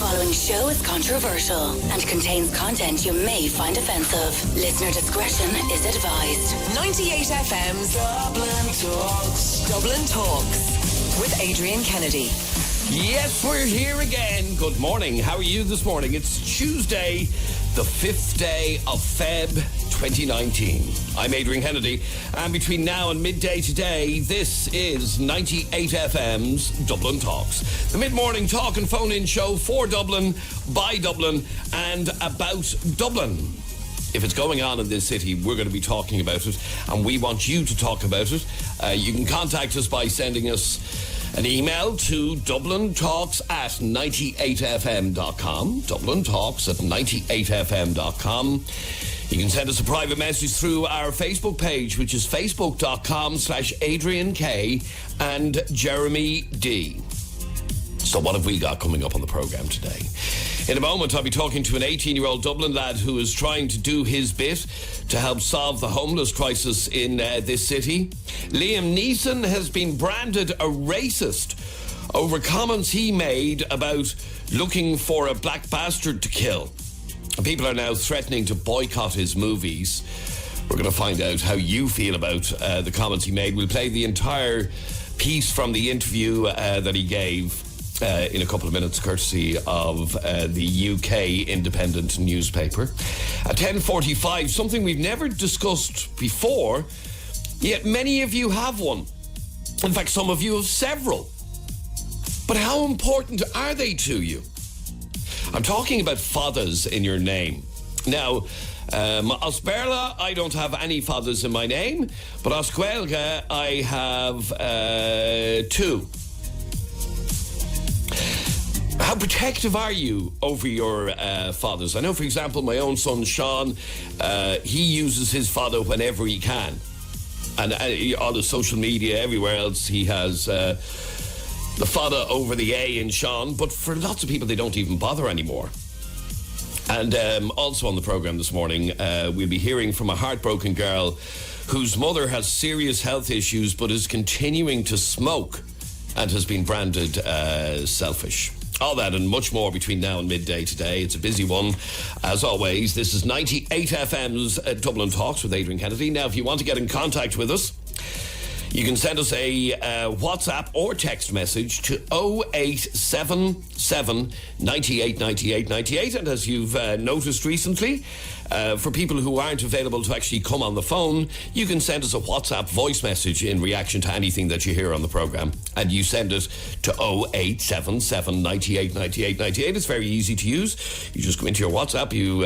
following show is controversial and contains content you may find offensive. Listener discretion is advised. 98 FM's Dublin Talks. Dublin Talks with Adrian Kennedy. Yes, we're here again. Good morning. How are you this morning? It's Tuesday, the 5th day of Feb 2019. I'm Adrian Kennedy, and between now and midday today, this is 98 FM's Dublin Talks, the mid-morning talk and phone-in show for Dublin, by Dublin, and about Dublin. If it's going on in this city, we're going to be talking about it, and we want you to talk about it. You can contact us by sending us an email to dublintalks@98fm.com. dublintalks@98fm.com. You can send us a private message through our Facebook page, which is facebook.com/Adrian K and Jeremy D. So what have we got coming up on the programme today? In a moment, I'll be talking to an 18-year-old Dublin lad who is trying to do his bit to help solve the homeless crisis in this city. Liam Neeson has been branded a racist over comments he made about looking for a black bastard to kill. People are now threatening to boycott his movies. We're going to find out how you feel about the comments he made. We'll play the entire piece from the interview that he gave in a couple of minutes, courtesy of the UK Independent newspaper. At 10:45, something we've never discussed before, yet many of you have one. In fact, some of you have several. But how important are they to you? I'm talking about fathers in your name. Now, Osberla, I don't have any fathers in my name, but Oscuelga, I have two. How protective are you over your fathers? I know, for example, my own son, Sean, he uses his father whenever he can. And on his social media, everywhere else, he has the father over the A in Sean. But for lots of people, they don't even bother anymore. And also on the programme this morning, we'll be hearing from a heartbroken girl whose mother has serious health issues but is continuing to smoke and has been branded selfish. All that and much more between now and midday today. It's a busy one. As always, this is 98 FM's Dublin Talks with Adrian Kennedy. Now, if you want to get in contact with us, you can send us a WhatsApp or text message to 0877 98 98 98. And as you've noticed recently, for people who aren't available to actually come on the phone, you can send us a WhatsApp voice message in reaction to anything that you hear on the programme. And you send it to 0877 98 98 98. It's very easy to use. You just go into your WhatsApp, you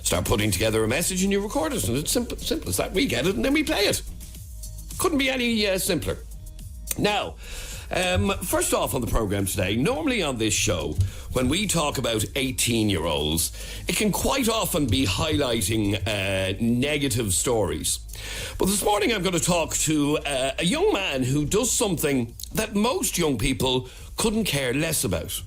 start putting together a message and you record it. And it's simple as that. We get it and then we play it. Couldn't be any simpler. Now, first off on the programme today, normally on this show, when we talk about 18-year-olds, it can quite often be highlighting negative stories. But this morning I'm going to talk to a young man who does something that most young people couldn't care less about.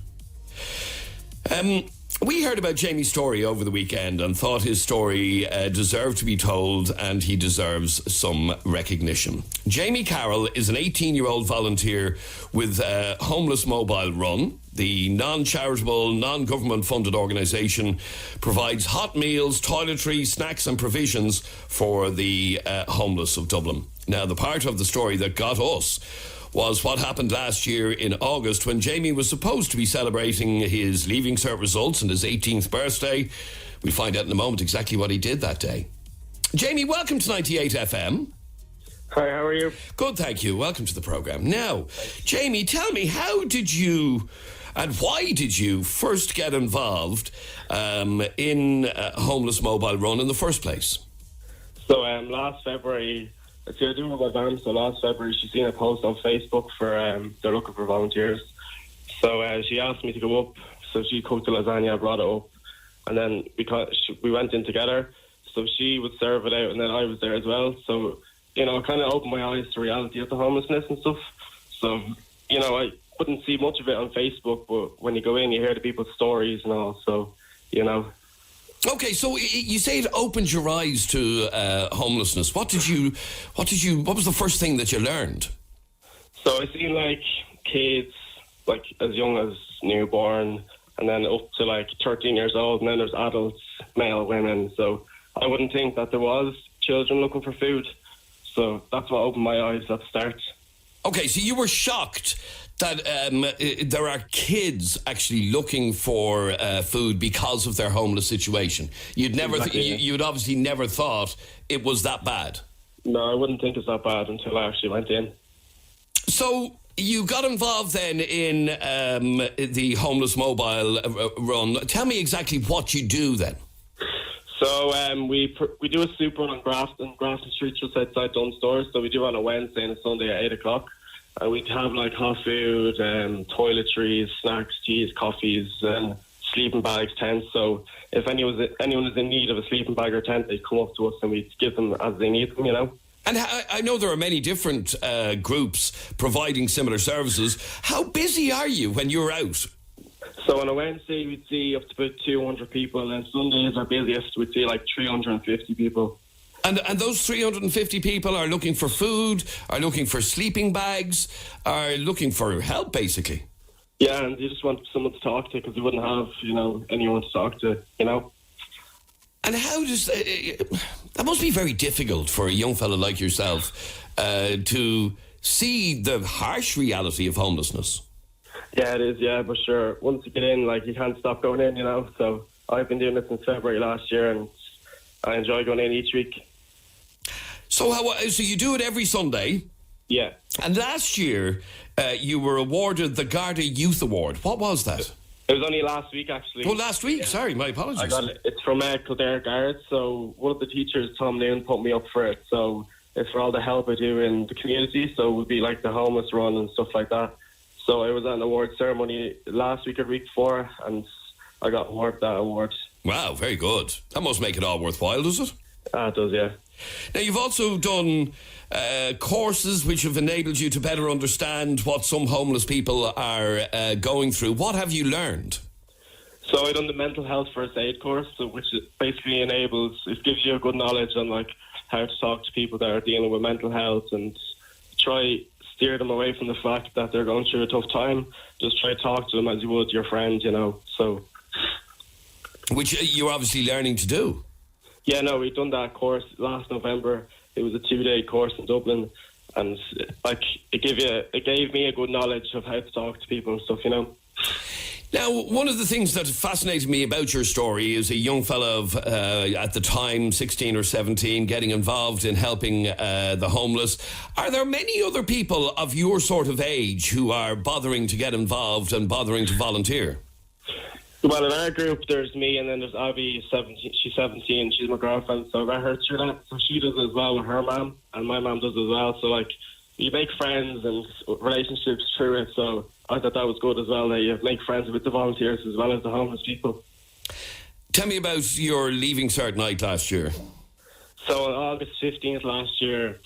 We heard about Jamie's story over the weekend and thought his story deserved to be told, and he deserves some recognition. Jamie Carroll is an 18-year-old volunteer with Homeless Mobile Run. The non-charitable, non-government funded organisation provides hot meals, toiletry, snacks and provisions for the homeless of Dublin. Now, the part of the story that got us was what happened last year in August when Jamie was supposed to be celebrating his Leaving Cert results and his 18th birthday. We'll find out in a moment exactly what he did that day. Jamie, welcome to 98 FM. Hi, how are you? Good, thank you. Welcome to the programme. Now, Jamie, tell me, how did you and why did you first get involved in Homeless Mobile Run in the first place? So last February, I do with my van, so last February she seen a post on Facebook for they're looking for volunteers. So she asked me to go up, so she cooked the lasagna, I brought it up, and then we went in together, so she would serve it out and then I was there as well. So, it kind of opened my eyes to reality of the homelessness and stuff. So, I couldn't see much of it on Facebook, but when you go in you hear the people's stories and all, so, Okay, so you say it opened your eyes to homelessness. What was the first thing that you learned? So I seen kids as young as newborn and then up to like 13 years old, and then there's adults, male, women. So I wouldn't think that there was children looking for food. So that's what opened my eyes at the start. Okay, so you were shocked that there are kids actually looking for food because of their homeless situation. You'd obviously never thought it was that bad. No, I wouldn't think it's that bad until I actually went in. So you got involved then in the homeless mobile run. Tell me exactly what you do then. So we do a soup run on Grafton Street just outside Dunn Stores. So we do it on a Wednesday and a Sunday at 8 o'clock. And we'd have like hot food, toiletries, snacks, teas, coffees, and sleeping bags, tents. So if anyone is in need of a sleeping bag or tent, they'd come up to us and we'd give them as they need them, you know. And I know there are many different groups providing similar services. How busy are you when you're out? So on a Wednesday, we'd see up to about 200 people, and Sunday is our busiest. We'd see like 350 people. And those 350 people are looking for food, are looking for sleeping bags, are looking for help, basically. Yeah, and they just want someone to talk to because they wouldn't have, anyone to talk to, And how does... that must be very difficult for a young fella like yourself to see the harsh reality of homelessness. Yeah, it is, yeah, but sure. Once you get in, you can't stop going in, So I've been doing this since February last year, and I enjoy going in each week. So you do it every Sunday? Yeah. And last year, you were awarded the Garda Youth Award. What was that? It was only last week, actually. Oh, last week? Yeah. Sorry, my apologies. I got it. It's from Kildare Guards. So one of the teachers, Tom Noon, put me up for it. So it's for all the help I do in the community. So it would be like the homeless run and stuff like that. So I was at an award ceremony last week or the week before, and I got awarded that award. Wow, very good. That must make it all worthwhile, does it? It does, yeah. Now, you've also done courses which have enabled you to better understand what some homeless people are going through. What have you learned? So I done the mental health first aid course, which basically gives you a good knowledge on how to talk to people that are dealing with mental health and try steer them away from the fact that they're going through a tough time. Just try to talk to them as you would your friend, So, which you're obviously learning to do. Yeah, no, we've done that course last November. It was a 2-day course in Dublin, and it gave me a good knowledge of how to talk to people and stuff, Now, one of the things that fascinated me about your story is a young fella of, at the time, 16 or 17, getting involved in helping the homeless. Are there many other people of your sort of age who are bothering to get involved and bothering to volunteer? Well, in our group, there's me, and then there's Abby, 17. She's 17. She's my girlfriend, so I met her through that. So she does it as well with her mum, and my mum does it as well. So, you make friends and relationships through it. So I thought that was good as well, that you make friends with the volunteers as well as the homeless people. Tell me about your Leaving Cert night last year. So on August 15th last year,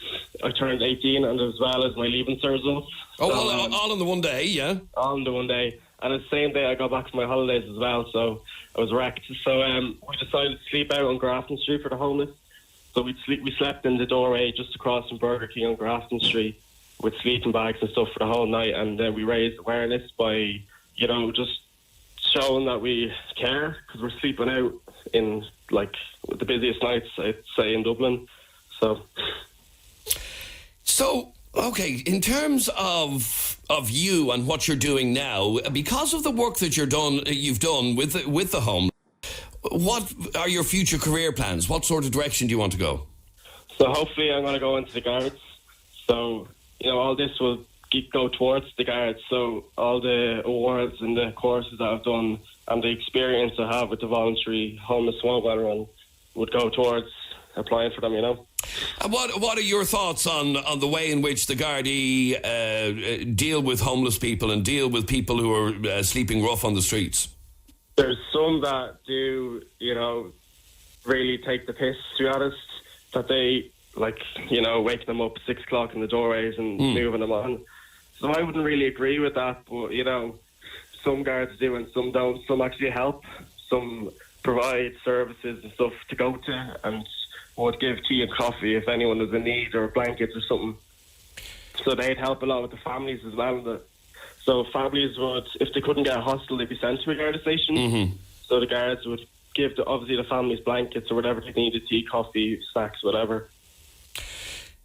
I turned 18, and as well as my Leaving Cert results. All in the one day, yeah? All in the one day. And the same day I got back from my holidays as well, so I was wrecked. So we decided to sleep out on Grafton Street for the homeless. So we slept in the doorway just across from Burger King on Grafton Street with sleeping bags and stuff for the whole night. And then we raised awareness by, just showing that we care, because we're sleeping out in, the busiest nights, I'd say, in Dublin. So, okay, in terms of you and what you're doing now, because of the work that you've done with the homeless, what are your future career plans? What sort of direction do you want to go? So hopefully I'm going to go into the Guards. So, all this will go towards the Guards. So all the awards and the courses that I've done and the experience I have with the voluntary homeless mobile run would go towards applying for them, And what are your thoughts on the way in which the Gardaí deal with homeless people and deal with people who are sleeping rough on the streets? There's some that do, really take the piss, to be honest, that they, waking them up at 6 o'clock in the doorways and moving them on. So I wouldn't really agree with that, but, some guards do and some don't. Some actually help. Some provide services and stuff to go to and would give tea and coffee if anyone was in need, or blankets or something. So they'd help a lot with the families as well, the So families would, if they couldn't get a hostel, they'd be sent to a guard station. Mm-hmm. So the guards would give, obviously, the families blankets or whatever they needed, tea, coffee, snacks, whatever.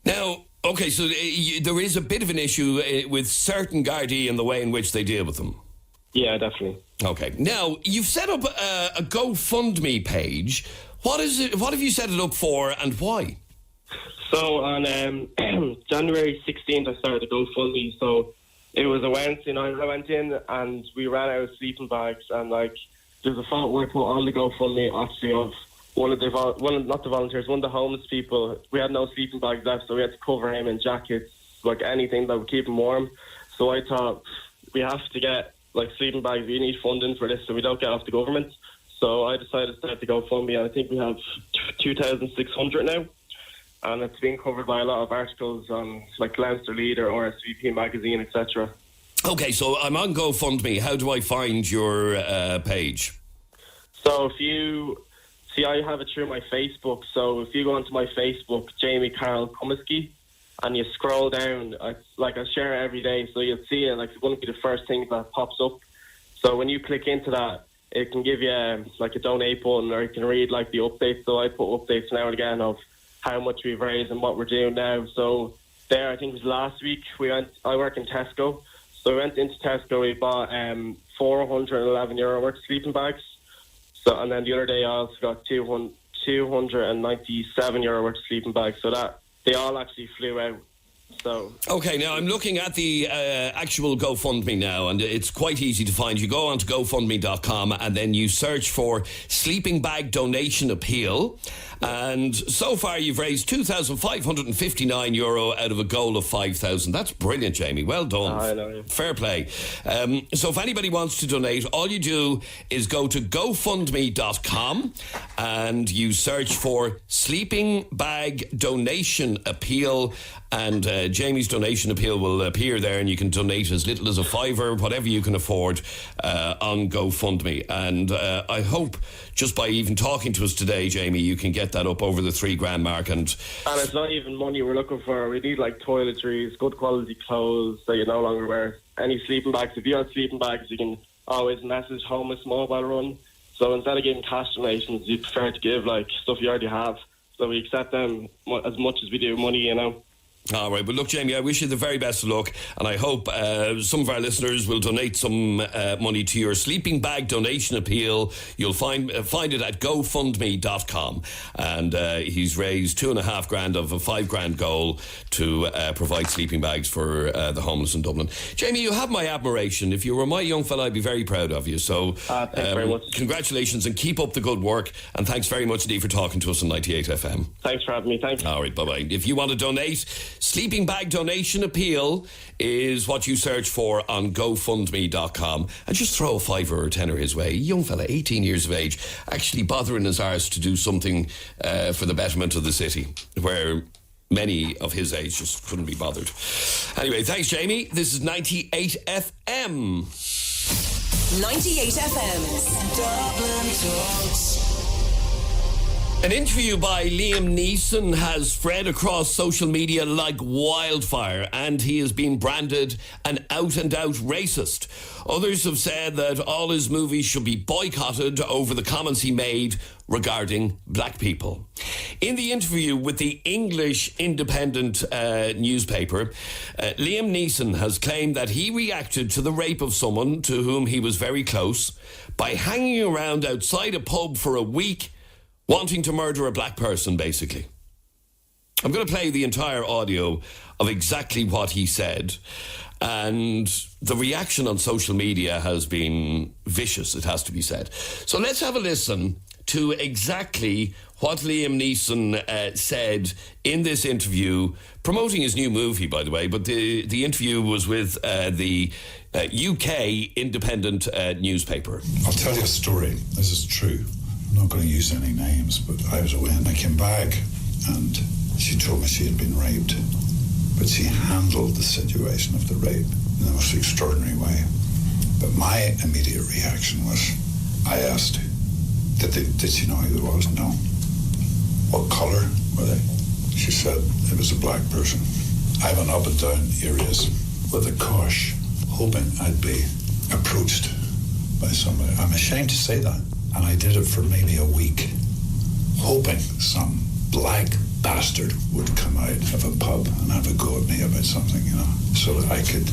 Now, okay, so there is a bit of an issue with certain Gardaí and the way in which they deal with them. Yeah, definitely. Okay. Now, you've set up a GoFundMe page. What is it? What have you set it up for and why? So on January 16th, I started a GoFundMe. So it was a Wednesday night. I went in and we ran out of sleeping bags. And there's a photo where I put on the GoFundMe actually of one of the homeless people. We had no sleeping bags left, so we had to cover him in jackets, anything that would keep him warm. So I thought we have to get sleeping bags. We need funding for this, so we don't get off the government. So I decided to start the GoFundMe, and I think we have 2,600 now. And it's been covered by a lot of articles on Leinster Leader, RSVP magazine, etc. Okay, so I'm on GoFundMe. How do I find your page? So if you see, I have it through my Facebook. So if you go onto my Facebook, Jamie Carroll Comiskey, and you scroll down, I share it every day, so you'll see it. It's going to be the first thing that pops up. So when you click into that, it can give you a donate button, or you can read the updates. So I put updates now and again of how much we've raised and what we're doing now. So there, I think it was last week, I work in Tesco. So we went into Tesco, we bought €411 worth of sleeping bags. So, and then the other day I also got €297 worth of sleeping bags. So that they all actually flew out. So okay, now I'm looking at the actual GoFundMe now, and it's quite easy to find. You go onto GoFundMe.com and then you search for Sleeping Bag Donation Appeal. And so far you've raised €2,559 out of a goal of 5,000. That's brilliant, Jamie. Well done. I know. Fair play. So if anybody wants to donate, all you do is go to GoFundMe.com and you search for Sleeping Bag Donation Appeal, and Jamie's donation appeal will appear there, and you can donate as little as a $5, whatever you can afford, on GoFundMe. And I hope just by even talking to us today, Jamie, you can get that up over the $3,000 mark. And it's not even money we're looking for. We need toiletries, good quality clothes that you no longer wear. Any sleeping bags. If you have sleeping bags, you can always message Homeless Mobile Run. So instead of giving cash donations, you prefer to give stuff you already have. So we accept them as much as we do money, All right, but look, Jamie, I wish you the very best of luck, and I hope some of our listeners will donate some money to your sleeping bag donation appeal. You'll find it at GoFundMe.com, and he's raised $2,500 of a $5,000 goal to provide sleeping bags for the homeless in Dublin. Jamie, you have my admiration. If you were my young fella, I'd be very proud of you. So, thanks very much. Congratulations, and keep up the good work. And thanks very much indeed for talking to us on 98 FM. Thanks for having me. Thanks. All right, bye-bye. If you want to donate, Sleeping Bag Donation Appeal is what you search for on GoFundMe.com, and just throw a $5 or $10 his way. Young fella, 18 years of age, actually bothering his arse to do something for the betterment of the city, where many of his age just couldn't be bothered. Anyway, thanks, Jamie. This is 98 FM. 98 FM. Dublin Talks. An interview by Liam Neeson has spread across social media like wildfire, and he has been branded an out-and-out racist. Others have said that all his movies should be boycotted over the comments he made regarding black people. In the interview with the English Independent newspaper, Liam Neeson has claimed that he reacted to the rape of someone to whom he was very close by hanging around outside a pub for a week, wanting to murder a black person, basically. I'm going to play the entire audio of exactly what he said, and the reaction on social media has been vicious, it has to be said. So let's have a listen to exactly what Liam Neeson said in this interview, promoting his new movie, by the way, but the interview was with the UK Independent newspaper. I'll tell you a story. This is true. I'm not going to use any names, but I was away and I came back and she told me she had been raped, but she handled the situation of the rape in the most extraordinary way. But my immediate reaction was, I asked, did she know who it was? No. What colour were they? She said it was a black person. I went up and down areas with a cosh hoping I'd be approached by somebody. I'm ashamed to say that. And I did it for maybe a week, hoping some black bastard would come out of a pub and have a go at me about something, so that I could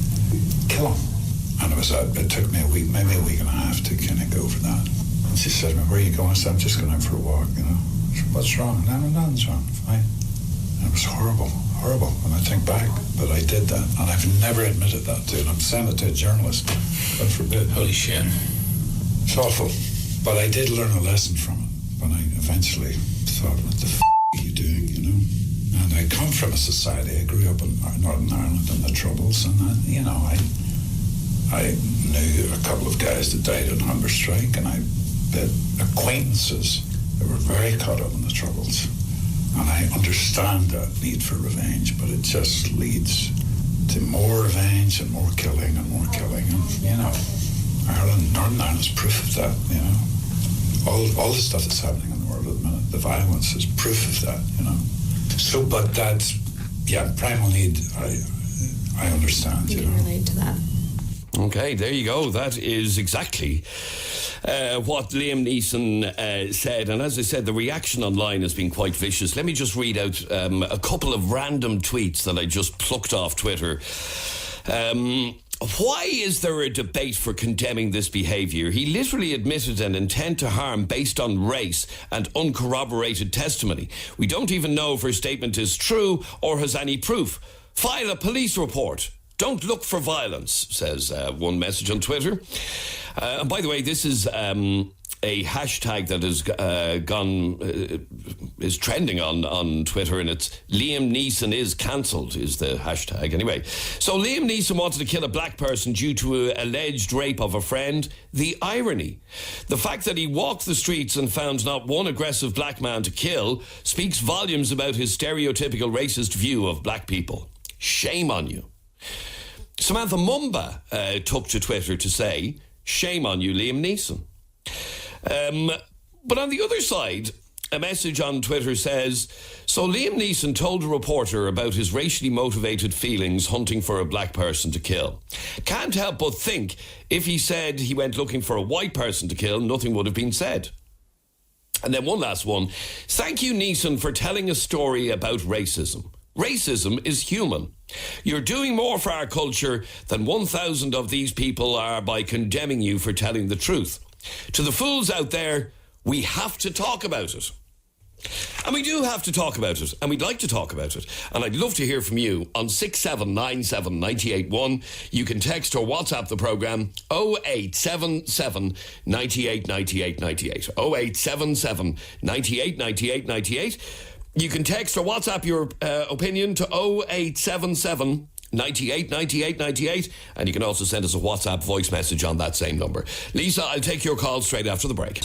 kill him. And it took me a week, maybe a week and a half to kind of go for that. And she said to me, "Where are you going?" I said, "I'm just going out for a walk, I said, "What's wrong?" "No, nothing's wrong, fine." And it was horrible when I think back, but I did that. And I've never admitted that to it. I'm saying it to a journalist, God forbid. Holy shit. It's awful. But I did learn a lesson from it when I eventually thought, what the are you doing, And I come from a society, I grew up in Northern Ireland in the Troubles, and I knew a couple of guys that died on hunger strike, and I had acquaintances that were very caught up in the Troubles. And I understand that need for revenge, but it just leads to more revenge and more killing and more killing. And, Ireland, Northern Ireland is proof of that, All the stuff that's happening in the world at the minute, the violence is proof of that, So, but that's, primal need, I understand, You can relate to that. Okay, there you go. That is exactly what Liam Neeson said. And as I said, the reaction online has been quite vicious. Let me just read out a couple of random tweets that I just plucked off Twitter. Why is there a debate for condemning this behaviour? He literally admitted an intent to harm based on race and uncorroborated testimony. We don't even know if her statement is true or has any proof. File a police report. Don't look for violence, says one message on Twitter. And by the way, this is a hashtag that has is trending on Twitter, and it's Liam Neeson is cancelled is the hashtag. Anyway, so Liam Neeson wanted to kill a black person due to an alleged rape of a friend. The irony. The fact that he walked the streets and found not one aggressive black man to kill speaks volumes about his stereotypical racist view of black people. Shame on you. Samantha Mumba took to Twitter to say, shame on you, Liam Neeson. But on the other side, a message on Twitter says, so Liam Neeson told a reporter about his racially motivated feelings hunting for a black person to kill. Can't help but think if he said he went looking for a white person to kill, nothing would have been said. And then one last one. Thank you, Neeson, for telling a story about racism. Racism is human. You're doing more for our culture than 1,000 of these people are by condemning you for telling the truth. To the fools out there, we have to talk about it. And we do have to talk about it, and we'd like to talk about it. And I'd love to hear from you on 6797 981. You can text or WhatsApp the programme 0877 98 98 98. 0877 98 98 98. You can text or WhatsApp your opinion to 0877 98 98 98, and you can also send us a WhatsApp voice message on that same number. Lisa, I'll take your call straight after the break.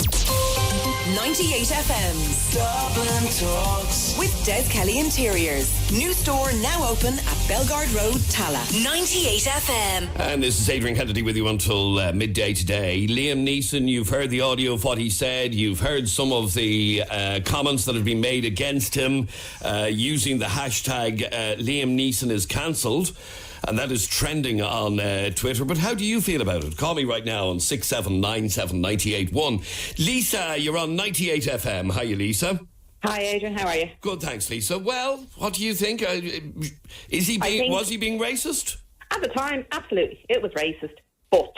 98 FM's Dublin Talks with Des Kelly Interiors. New store now open at Belgard Road, Tala. 98 FM. And this is Adrian Kennedy with you until midday today. Liam Neeson, you've heard the audio of what he said. You've heard some of the comments that have been made against him using the hashtag Liam Neeson is cancelled. And that is trending on Twitter. But how do you feel about it? Call me right now on 6797 981. Lisa, you're on 98 FM. Hiya, Lisa. Hi, Adrian. How are you? Good, thanks, Lisa. Well, what do you think? Was he being racist? At the time, absolutely. It was racist. But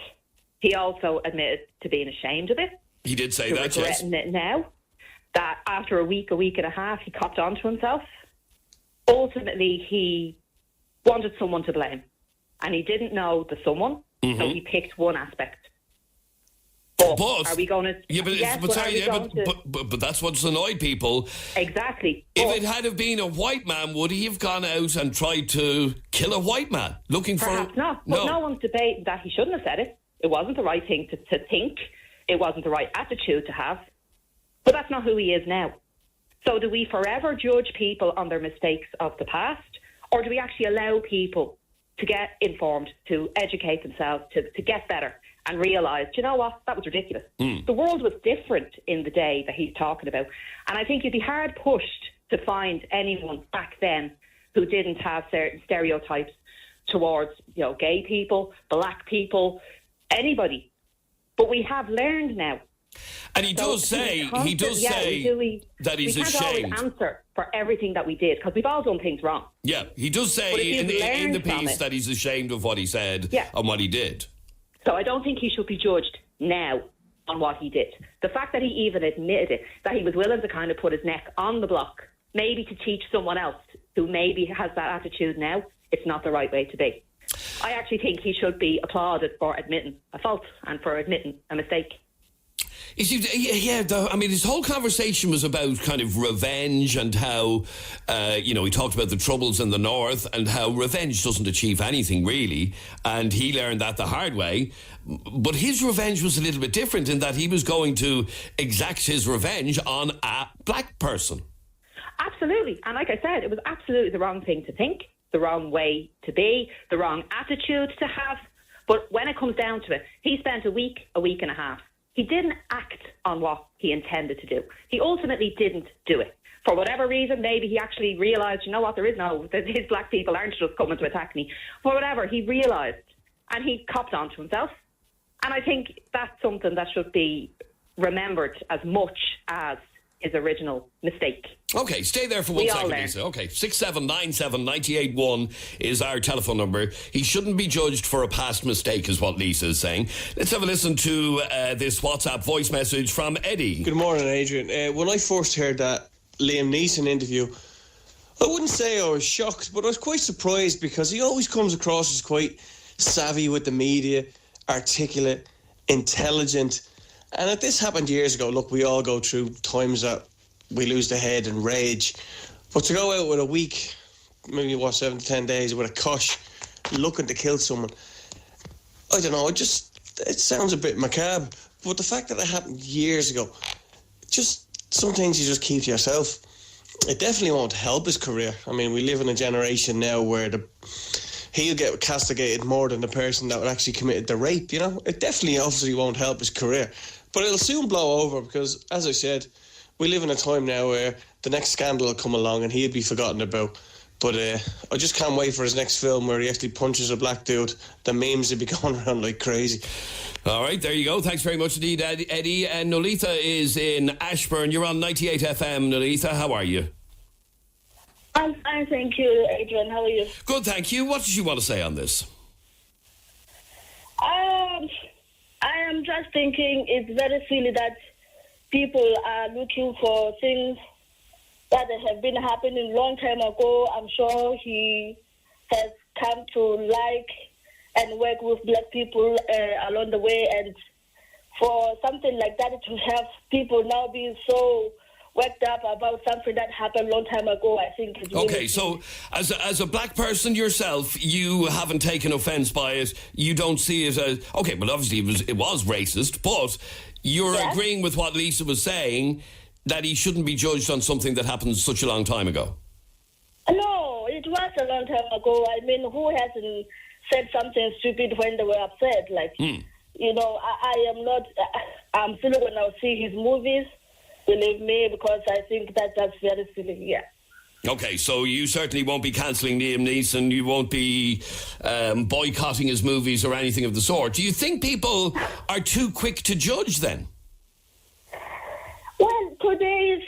he also admitted to being ashamed of it. He did say that, yes. Regretting it now. That after a week and a half, he copped onto himself. Ultimately, he wanted someone to blame, and he didn't know the someone, so he picked one aspect. But are we going to? Yeah, but that's what's annoyed people. Exactly. If it had have been a white man, would he have gone out and tried to kill a white man looking for? Perhaps not. But no one's debating that he shouldn't have said it. It wasn't the right thing to think. It wasn't the right attitude to have. But that's not who he is now. So do we forever judge people on their mistakes of the past? Or do we actually allow people to get informed, to educate themselves, to get better and realise, you know what, that was ridiculous. The world was different in the day that he's talking about. And I think you'd be hard pushed to find anyone back then who didn't have certain stereotypes towards, gay people, black people, anybody. But we have learned now. And he does say that he's ashamed. We can't always answer for everything that we did, because we've all done things wrong. Yeah, he does say in the piece that he's ashamed of what he said and what he did. So I don't think he should be judged now on what he did. The fact that he even admitted it, that he was willing to kind of put his neck on the block, maybe to teach someone else who maybe has that attitude now, it's not the right way to be. I actually think he should be applauded for admitting a fault and for admitting a mistake. His whole conversation was about kind of revenge and how, he talked about the troubles in the north and how revenge doesn't achieve anything really, and he learned that the hard way. But his revenge was a little bit different in that he was going to exact his revenge on a black person. Absolutely. And like I said, it was absolutely the wrong thing to think, the wrong way to be, the wrong attitude to have. But when it comes down to it, he spent a week and a half. He didn't act on what he intended to do. He ultimately didn't do it. For whatever reason, maybe he actually realised, his black people aren't just coming to attack me. For whatever, he realised, and he copped on to himself. And I think that's something that should be remembered as much as his original mistake. Okay, stay there for 1 second, Lisa. Okay, 6797 981 is our telephone number. He shouldn't be judged for a past mistake, is what Lisa is saying. Let's have a listen to this WhatsApp voice message from Eddie. Good morning, Adrian. When I first heard that Liam Neeson interview, I wouldn't say I was shocked, but I was quite surprised because he always comes across as quite savvy with the media, articulate, intelligent. And if this happened years ago, look, we all go through times that we lose the head and rage. But to go out with a week, maybe 7 to 10 days, with a cush, looking to kill someone, I don't know, it sounds a bit macabre. But the fact that it happened years ago, just some things you just keep to yourself. It definitely won't help his career. I mean, we live in a generation now where he'll get castigated more than the person that actually committed the rape, It definitely obviously won't help his career. But it'll soon blow over because, as I said, we live in a time now where the next scandal will come along and he'll be forgotten about. But I just can't wait for his next film where he actually punches a black dude. The memes will be going around like crazy. All right, there you go. Thanks very much indeed, Eddie. And Nolitha is in Ashburn. You're on 98 FM, Nolitha. How are you? I'm fine, thank you, Adrian. How are you? Good, thank you. What did you want to say on this? I am just thinking it's very silly that people are looking for things that have been happening a long time ago. I'm sure he has come to like and work with black people along the way, and for something like that to have people now being so worked up about something that happened a long time ago, I think it's really... Okay, so as a black person yourself, you haven't taken offence by it. You don't see it as... Okay, well, obviously it was racist, but you're agreeing with what Lisa was saying, that he shouldn't be judged on something that happened such a long time ago. No, it was a long time ago. I mean, who hasn't said something stupid when they were upset? Like, I am not... I'm still when I see his movies, believe me, because I think that's very silly, yeah. Okay, so you certainly won't be cancelling Liam Neeson. You won't be boycotting his movies or anything of the sort. Do you think people are too quick to judge then? Well, today's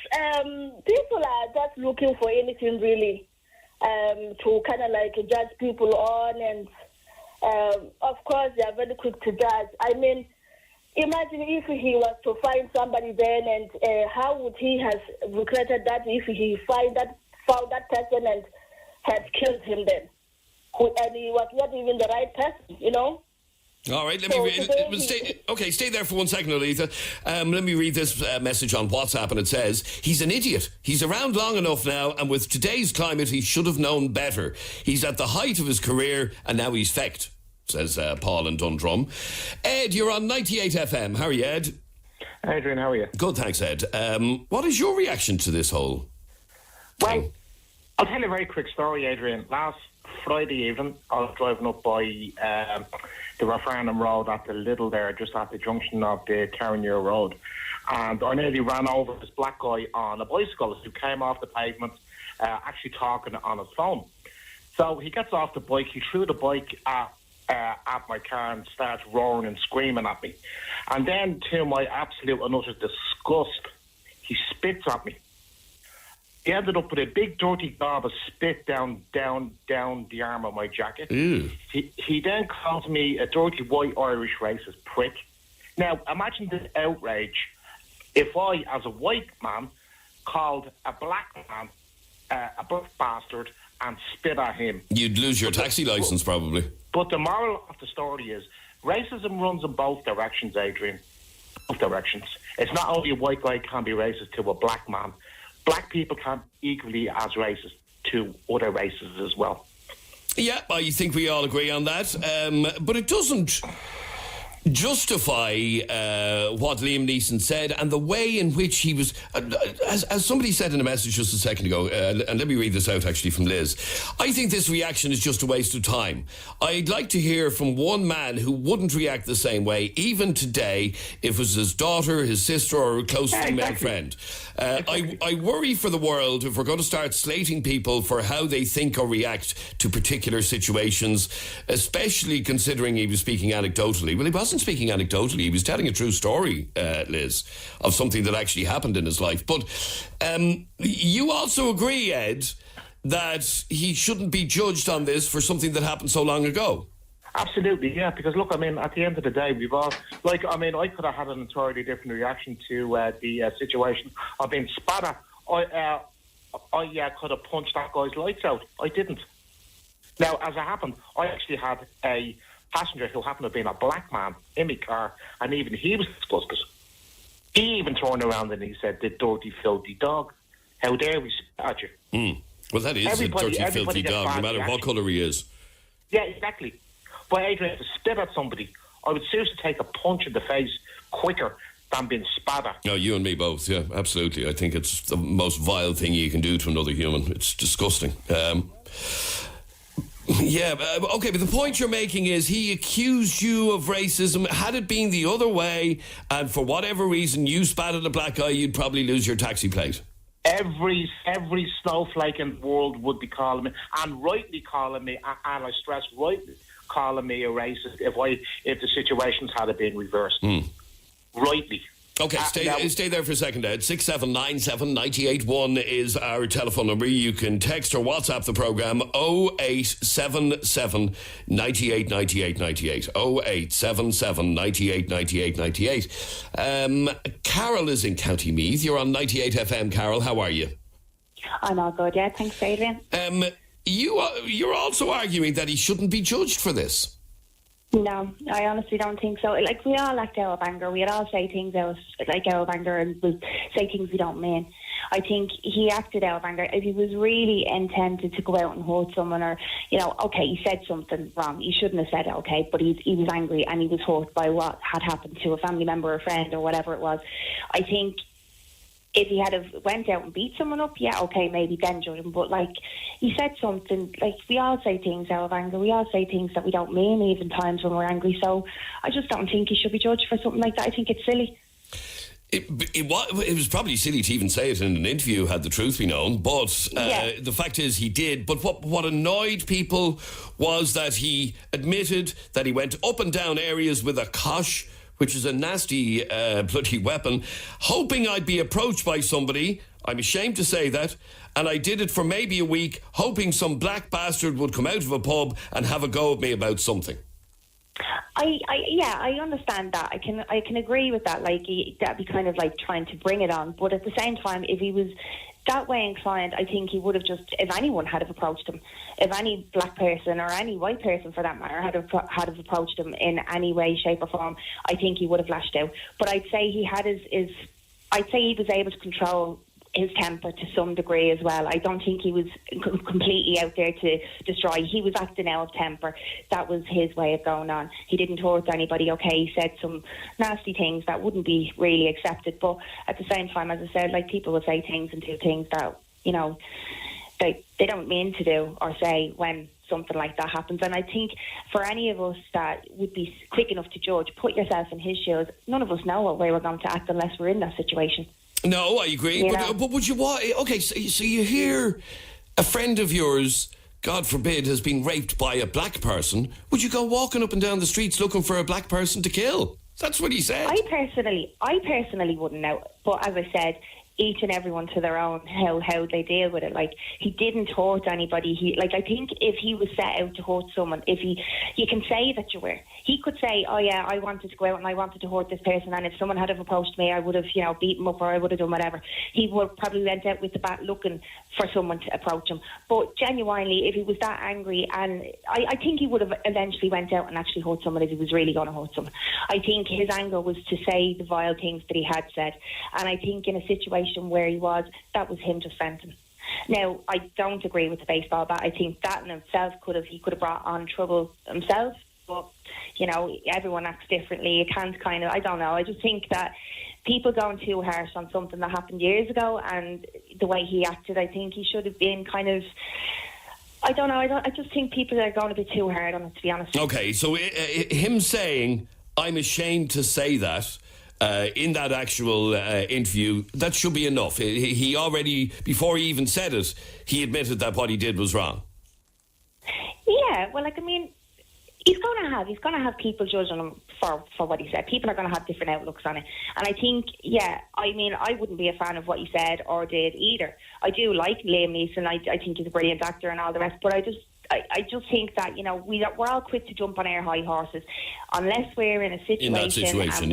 people are just looking for anything really to kind of like judge people on, and of course they are very quick to judge. I mean, imagine if he was to find somebody then, and how would he have regretted that if he found that person and had killed him then? And he was not even the right person, All right, stay there for 1 second, Alita. Let me read this message on WhatsApp, and it says, he's an idiot. He's around long enough now, and with today's climate, he should have known better. He's at the height of his career, and now he's fecked, says Paul in Dundrum. Ed, you're on 98 FM. How are you, Ed? Adrian, how are you? Good, thanks, Ed. What is your reaction to this whole thing? I'll tell you a very quick story, Adrian. Last Friday evening, I was driving up by the Rafarnham Road at the Little there, just at the junction of the Carrignure Road. And I nearly ran over this black guy on a bicycle who came off the pavement actually talking on his phone. So he gets off the bike, he threw the bike at my car and starts roaring and screaming at me. And then, to my absolute and utter disgust, he spits at me. He ended up with a big dirty gob of spit down the arm of my jacket. He then called me a dirty white Irish racist prick. Now, imagine the outrage if I, as a white man, called a black man a black bastard and spit at him. You'd lose your taxi licence, probably. But the moral of the story is, racism runs in both directions, Adrian. Both directions. It's not only a white guy can be racist to a black man. Black people can equally as racist to other races as well. Yeah, I think we all agree on that. But it doesn't justify what Liam Neeson said and the way in which he was, as somebody said in a message just a second ago, and let me read this out actually from Liz. I think this reaction is just a waste of time. I'd like to hear from one man who wouldn't react the same way, even today, if it was his daughter, his sister, or a close female friend. I worry for the world if we're going to start slating people for how they think or react to particular situations, especially considering he was speaking anecdotally. Well, he wasn't speaking anecdotally. He was telling a true story, Liz, of something that actually happened in his life. But you also agree, Ed, that he shouldn't be judged on this for something that happened so long ago. Absolutely, yeah, because look, I mean, at the end of the day, we've all, like, I mean, I could have had an entirely different reaction to the situation of being spat at. I could have punched that guy's lights out. I didn't. Now, as it happened, I actually had a passenger who happened to have been a black man in my car, and even he was disgusted. He even turned around and he said, "The dirty, filthy dog. How dare we spit at you?" Well, that is a dirty, filthy dog, no matter what colour he is. Yeah, exactly. But Adrian, to spit at somebody, I would seriously take a punch in the face quicker than being spat at. No, you and me both, yeah, absolutely. I think it's the most vile thing you can do to another human. It's disgusting. Yeah, okay, but the point you're making is he accused you of racism. Had it been the other way, and for whatever reason you spat at a black guy, you'd probably lose your taxi plate. Every snowflake in the world would be calling me, and rightly calling me, and I stress rightly calling me a racist if the situations had been reversed. Rightly. Okay, stay there for a second, Ed. 6797 981 is our telephone number. You can text or WhatsApp the programme 0877 98 98 98. 0877 98 98 98. Carol is in County Meath. You're on 98 FM. Carol, how are you? I'm all good, yeah. Thanks, Adrian. You're also arguing that he shouldn't be judged for this. No, I honestly don't think so. Like, we all act out of anger. We'd all say things out of anger and we'll say things we don't mean. I think he acted out of anger. If he was really intended to go out and hurt someone, or, you know, okay, he said something wrong. He shouldn't have said it, okay, but he was angry and he was hurt by what had happened to a family member or friend or whatever it was. I think if he had went out and beat someone up, yeah, okay, maybe then judge him. But, like, he said something, like, we all say things out of anger. We all say things that we don't mean even times when we're angry. So I just don't think he should be judged for something like that. I think it's silly. It was probably silly to even say it in an interview, had the truth be known. But the fact is he did. But what annoyed people was that he admitted that he went up and down areas with a kosh, which is a nasty bloody weapon, hoping I'd be approached by somebody. I'm ashamed to say that. And I did it for maybe a week, hoping some black bastard would come out of a pub and have a go at me about something. I understand that. I can agree with that. Like, that'd be kind of like trying to bring it on. But at the same time, if he was that way inclined, I think he would have just, if anyone had have approached him, if any black person or any white person for that matter had have approached him in any way, shape or form, I think he would have lashed out. But I'd say he had I'd say he was able to control his temper to some degree as well. I don't think he was completely out there to destroy. He was acting out of temper. That was his way of going on. He didn't hurt anybody. Okay, he said some nasty things that wouldn't be really accepted, but at the same time, as I said, like, people will say things and do things that, you know, they don't mean to do or say when something like that happens. And I think for any of us that would be quick enough to judge, put yourself in his shoes. None of us know what way we're going to act unless we're in that situation. No, I agree. But would you want... Okay, so you hear a friend of yours God forbid, has been raped by a black person, would you go walking up and down the streets looking for a black person to kill? That's what he said. I personally wouldn't know. But as I said, each and everyone to their own how they deal with it. Like, he didn't hurt anybody. I think if he was set out to hurt someone, you can say that you were. He could say, oh yeah, I wanted to go out and I wanted to hurt this person, and if someone had have approached me, I would have, beat him up, or I would have done whatever. He would probably went out with the bat looking for someone to approach him. But genuinely, if he was that angry, and I think he would have eventually went out and actually hurt someone if he was really going to hurt someone. I think his anger was to say the vile things that he had said, and I think in a situation where he was, that was him just venting. Now, I don't agree with the baseball bat. I think that in himself he could have brought on trouble himself. But, everyone acts differently. You can't I don't know. I just think that people going too harsh on something that happened years ago, and the way he acted, I think he should have been I don't know. I just think people are going a bit too hard on it, to be honest. Okay, so him saying, I'm ashamed to say that, in that actual interview, that should be enough. He already, before he even said it, he admitted that what he did was wrong. Yeah, well, he's going to have people judging him for what he said. People are going to have different outlooks on it. And I think, I wouldn't be a fan of what he said or did either. I do like Liam Neeson. I think he's a brilliant actor and all the rest, but I just think that, we're all quick to jump on our high horses unless we're in a situation. In that situation,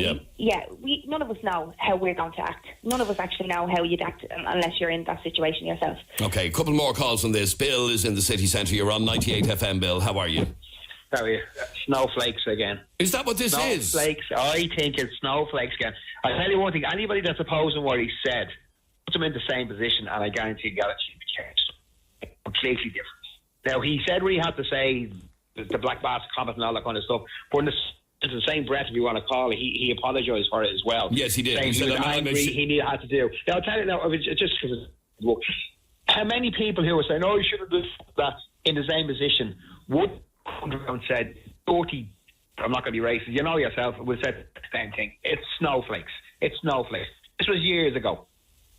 none of us know how we're going to act. None of us actually know how you'd act unless you're in that situation yourself. Okay, a couple more calls on this. Bill is in the city centre. You're on 98 FM, Bill. How are you? How are you? Snowflakes again. Is that what this is? Snowflakes. I think it's snowflakes again. I'll tell you one thing. Anybody that's opposing what he said, puts him in the same position, and I guarantee you attitude changed. Completely different. Now, he said what he had to say, the Black Bass comment and all that kind of stuff, but in the same breath, if you want to call it, he apologised for it as well. Yes, he did. He said, I'm angry, he had to do. Now, I'll tell you now, just because how many people who were saying, oh, you should have done that in the same position would come around and said, dirty, I'm not going to be racist, you know yourself, would say the same thing. It's snowflakes. It's snowflakes. This was years ago.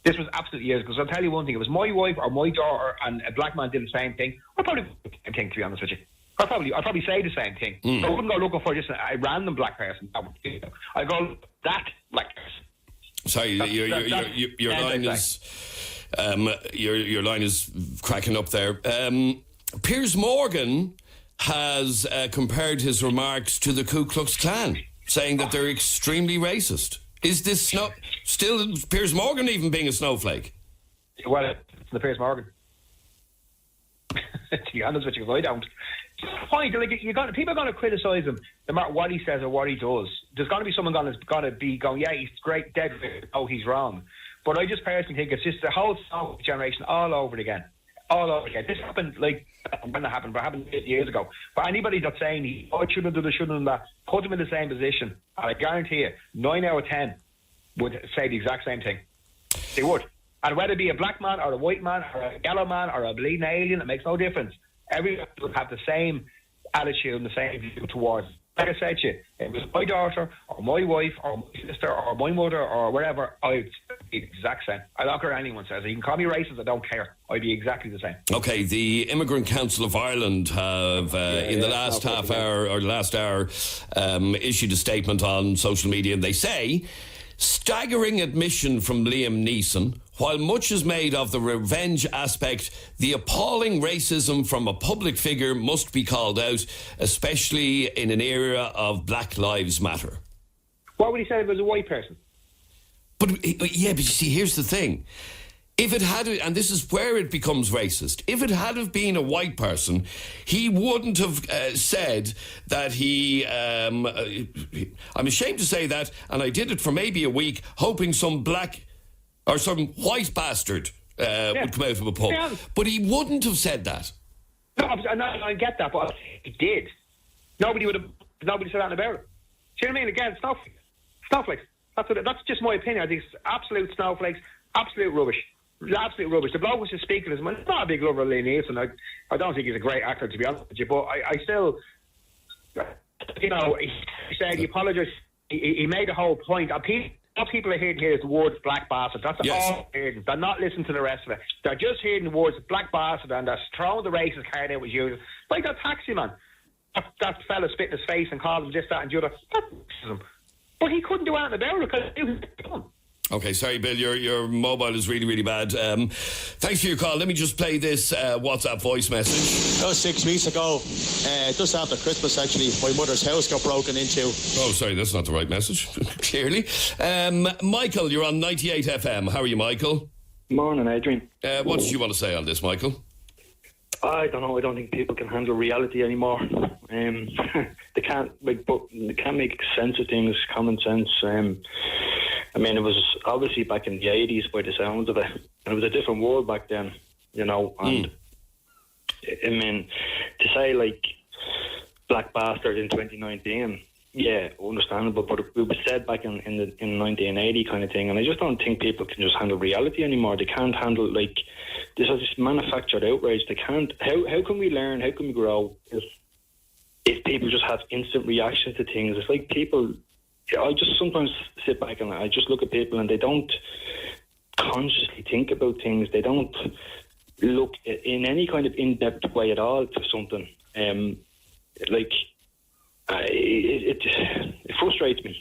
This was absolutely years ago. So I'll tell you one thing. If it was my wife or my daughter and a black man did the same thing, I'd probably do the same thing, to be honest with you. I'd probably say the same thing. I wouldn't go looking for just a random black person. I'd go, that black person. Sorry, your line is... your line is cracking up there. Piers Morgan has compared his remarks to the Ku Klux Klan, saying that they're extremely racist. Is this still Piers Morgan even being a snowflake? Well, it's the Piers Morgan. To be honest with you, because I don't. Point, people are going to criticise him no matter what he says or what he does. There's going to be someone going to be going, yeah, he's great, dead. Oh, he's wrong. But I just personally think it's just the whole generation all over again. All over again. This happened, when it happened, but it happened years ago. But anybody that's saying he shouldn't have done this, shouldn't have done that, put him in the same position, and I guarantee you, 9 out of 10 would say the exact same thing. They would. And whether it be a black man or a white man or a yellow man or a bleeding alien, it makes no difference. Everyone would have the same attitude and the same view towards it. Like I said to you, if it was my daughter or my wife or my sister or my mother or whatever, I'd be the exact same. I don't care what anyone says. You can call me racist, I don't care. I'd be exactly the same. Okay, the Immigrant Council of Ireland have, in the last half hour or the last hour, issued a statement on social media, and they say, staggering admission from Liam Neeson. While much is made of the revenge aspect, the appalling racism from a public figure must be called out, especially in an era of Black Lives Matter. What would he say if it was a white person? But you see, here's the thing. If it had, and this is where it becomes racist, if it had have been a white person, he wouldn't have said that he, I'm ashamed to say that, and I did it for maybe a week, hoping some black or some white bastard would come out of a pub. Yeah. But he wouldn't have said that. No, I get that, but he did. Nobody said that about it. Do you know what I mean? Again, snowflakes. That's just my opinion. I think it's absolute snowflakes, absolute rubbish. Absolute rubbish. The bloke was just speaking as I'm not a big lover of Liam Neeson. I don't think he's a great actor, to be honest with you, but I still, he said he apologised. He made a whole point. People All people are hearing here is the words black bastard. That's all they're hearing. They're not listening to the rest of it. They're just hearing the words black bastard and they're throwing the racist card out as usual. Like that taxi man. That fella spit in his face and called him this, that and the other. That's racism. But he couldn't do anything about it because he was done. Okay, sorry, Bill, your mobile is really, really bad. Thanks for your call. Let me just play this WhatsApp voice message. That was 6 weeks ago, just after Christmas, actually. My mother's house got broken into. Oh, sorry, that's not the right message, clearly. Michael, you're on 98 FM. How are you, Michael? Morning, Adrian. What did you want to say on this, Michael? I don't know. I don't think people can handle reality anymore. They can't make sense of things, common sense. I mean, it was obviously back in the 80s by the sounds of it. And it was a different world back then, you know. And I mean, to say like black bastard in 2019, yeah, understandable. But it was said back in 1980 kind of thing. And I just don't think people can just handle reality anymore. They can't handle like this manufactured outrage. They can't. How can we learn? How can we grow if people just have instant reactions to things? It's like people. I just sometimes sit back and I just look at people and they don't consciously think about things. They don't look in any kind of in-depth way at all to something. It frustrates me.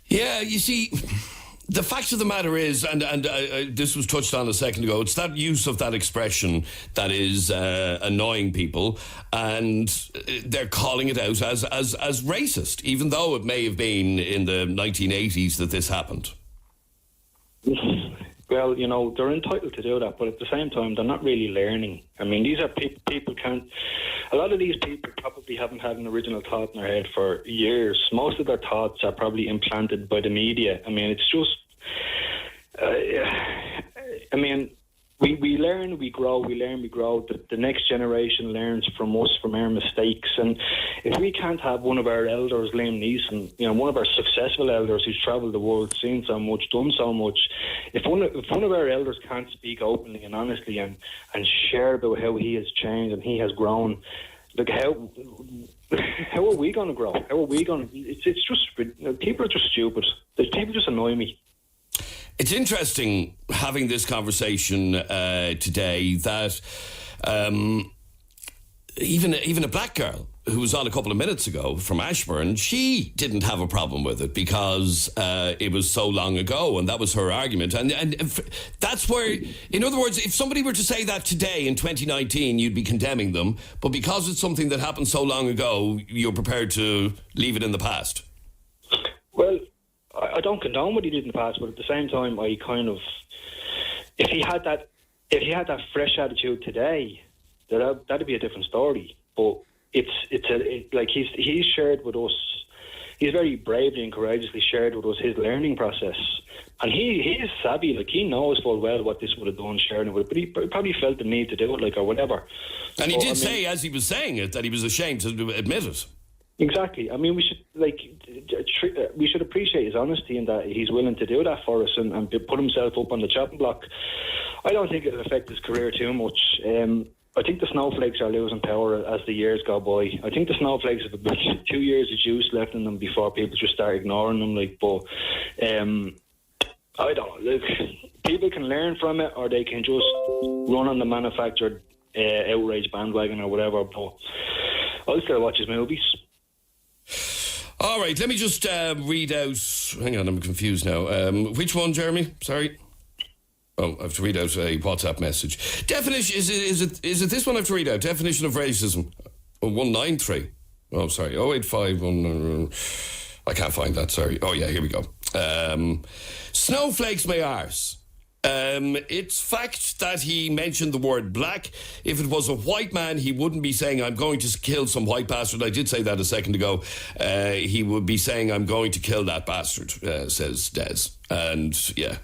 Yeah, you see, the fact of the matter is, and this was touched on a second ago, it's that use of that expression that is annoying people, and they're calling it out as racist, even though it may have been in the 1980s that this happened. Well, you know, they're entitled to do that, but at the same time, they're not really learning. I mean, these are people can't... A lot of these people probably haven't had an original thought in their head for years. Most of their thoughts are probably implanted by the media. I mean, it's just... I mean, we learn, we grow, we learn, we grow. The next generation learns from us, from our mistakes. And if we can't have one of our elders, Liam Neeson, you know, one of our successful elders who's travelled the world, seen so much, done so much, if one of our elders can't speak openly and honestly and share about how he has changed and he has grown, look, how are we going to grow? How are we going to... It's just... People are just stupid. People just annoy me. It's interesting having this conversation today that even a black girl who was on a couple of minutes ago from Ashburn, she didn't have a problem with it because it was so long ago, and that was her argument. And that's where, in other words, if somebody were to say that today in 2019, you'd be condemning them, but because it's something that happened so long ago, you're prepared to leave it in the past. Well, I don't condone what he did in the past, but at the same time, I kind of, if he had that fresh attitude today, that'd be a different story. But he's shared with us. He's very bravely and courageously shared with us his learning process, and he is savvy. Like, he knows full well what this would have done, sharing it with it, but he probably felt the need to do it, like, or whatever. And he did say, as he was saying it, that he was ashamed to admit it. Exactly. I mean, we should appreciate his honesty in that he's willing to do that for us and put himself up on the chopping block. I don't think it'll affect his career too much. I think the snowflakes are losing power as the years go by. I think the snowflakes have about 2 years of juice left in them before people just start ignoring them. But I don't know. Look, people can learn from it, or they can just run on the manufactured outrage bandwagon or whatever. But I'll still watch his movies. All right, let me just read out... Hang on, I'm confused now. Which one, Jeremy? Sorry. Oh, I have to read out a WhatsApp message. Definition... Is it this one I have to read out? Definition of racism. 193. Oh, sorry. 0851... I can't find that, sorry. Oh, yeah, here we go. Snowflakes my arse. It's fact that he mentioned the word black. If it was a white man, he wouldn't be saying, I'm going to kill some white bastard. I did say that a second ago. He would be saying, I'm going to kill that bastard, says Des. And, yeah.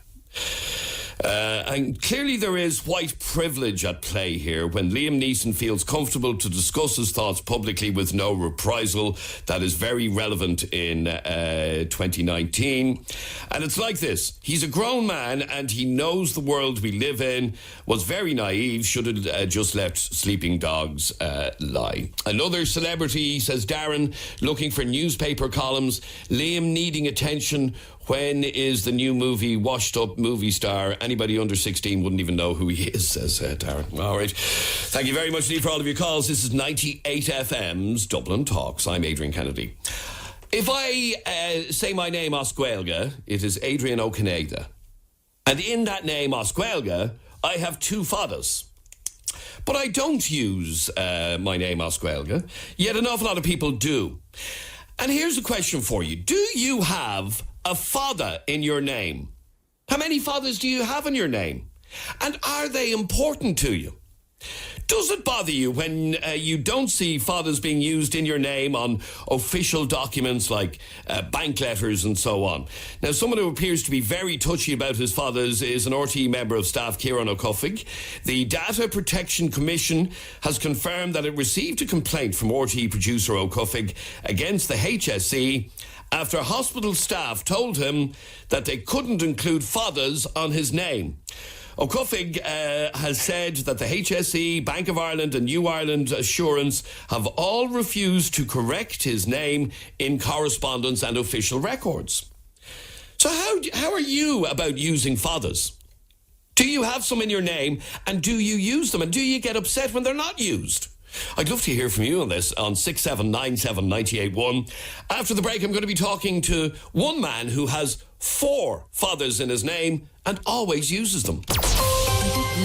And clearly there is white privilege at play here when Liam Neeson feels comfortable to discuss his thoughts publicly with no reprisal. That is very relevant in 2019. And it's like this. He's a grown man and he knows the world we live in. Was very naive, should have just let sleeping dogs lie. Another celebrity, says Darren, looking for newspaper columns. Liam needing attention. When is the new movie Washed Up Movie Star? Anybody under 16 wouldn't even know who he is, says Darren. All right. Thank you very much indeed for all of your calls. This is 98 FM's Dublin Talks. I'm Adrian Kennedy. If I say my name Oscuelga, it is Adrian O'Canada. And in that name Oscuelga, I have two fathers. But I don't use my name Oscuelga, yet an awful lot of people do. And here's a question for you. Do you have a father in your name? How many fathers do you have in your name? And are they important to you? Does it bother you when you don't see fathers being used in your name on official documents like bank letters and so on? Now, someone who appears to be very touchy about his fathers is an RTE member of staff, Kieran O'Cuffig. The Data Protection Commission has confirmed that it received a complaint from RTE producer O'Cuffig against the HSE after hospital staff told him that they couldn't include fathers on his name. O'Cuffig has said that the HSE, Bank of Ireland and New Ireland Assurance have all refused to correct his name in correspondence and official records. So how are you about using fathers? Do you have some in your name and do you use them? And do you get upset when they're not used? I'd love to hear from you on this on 6797 981. After the break, I'm going to be talking to one man who has 4 fathers in his name and always uses them.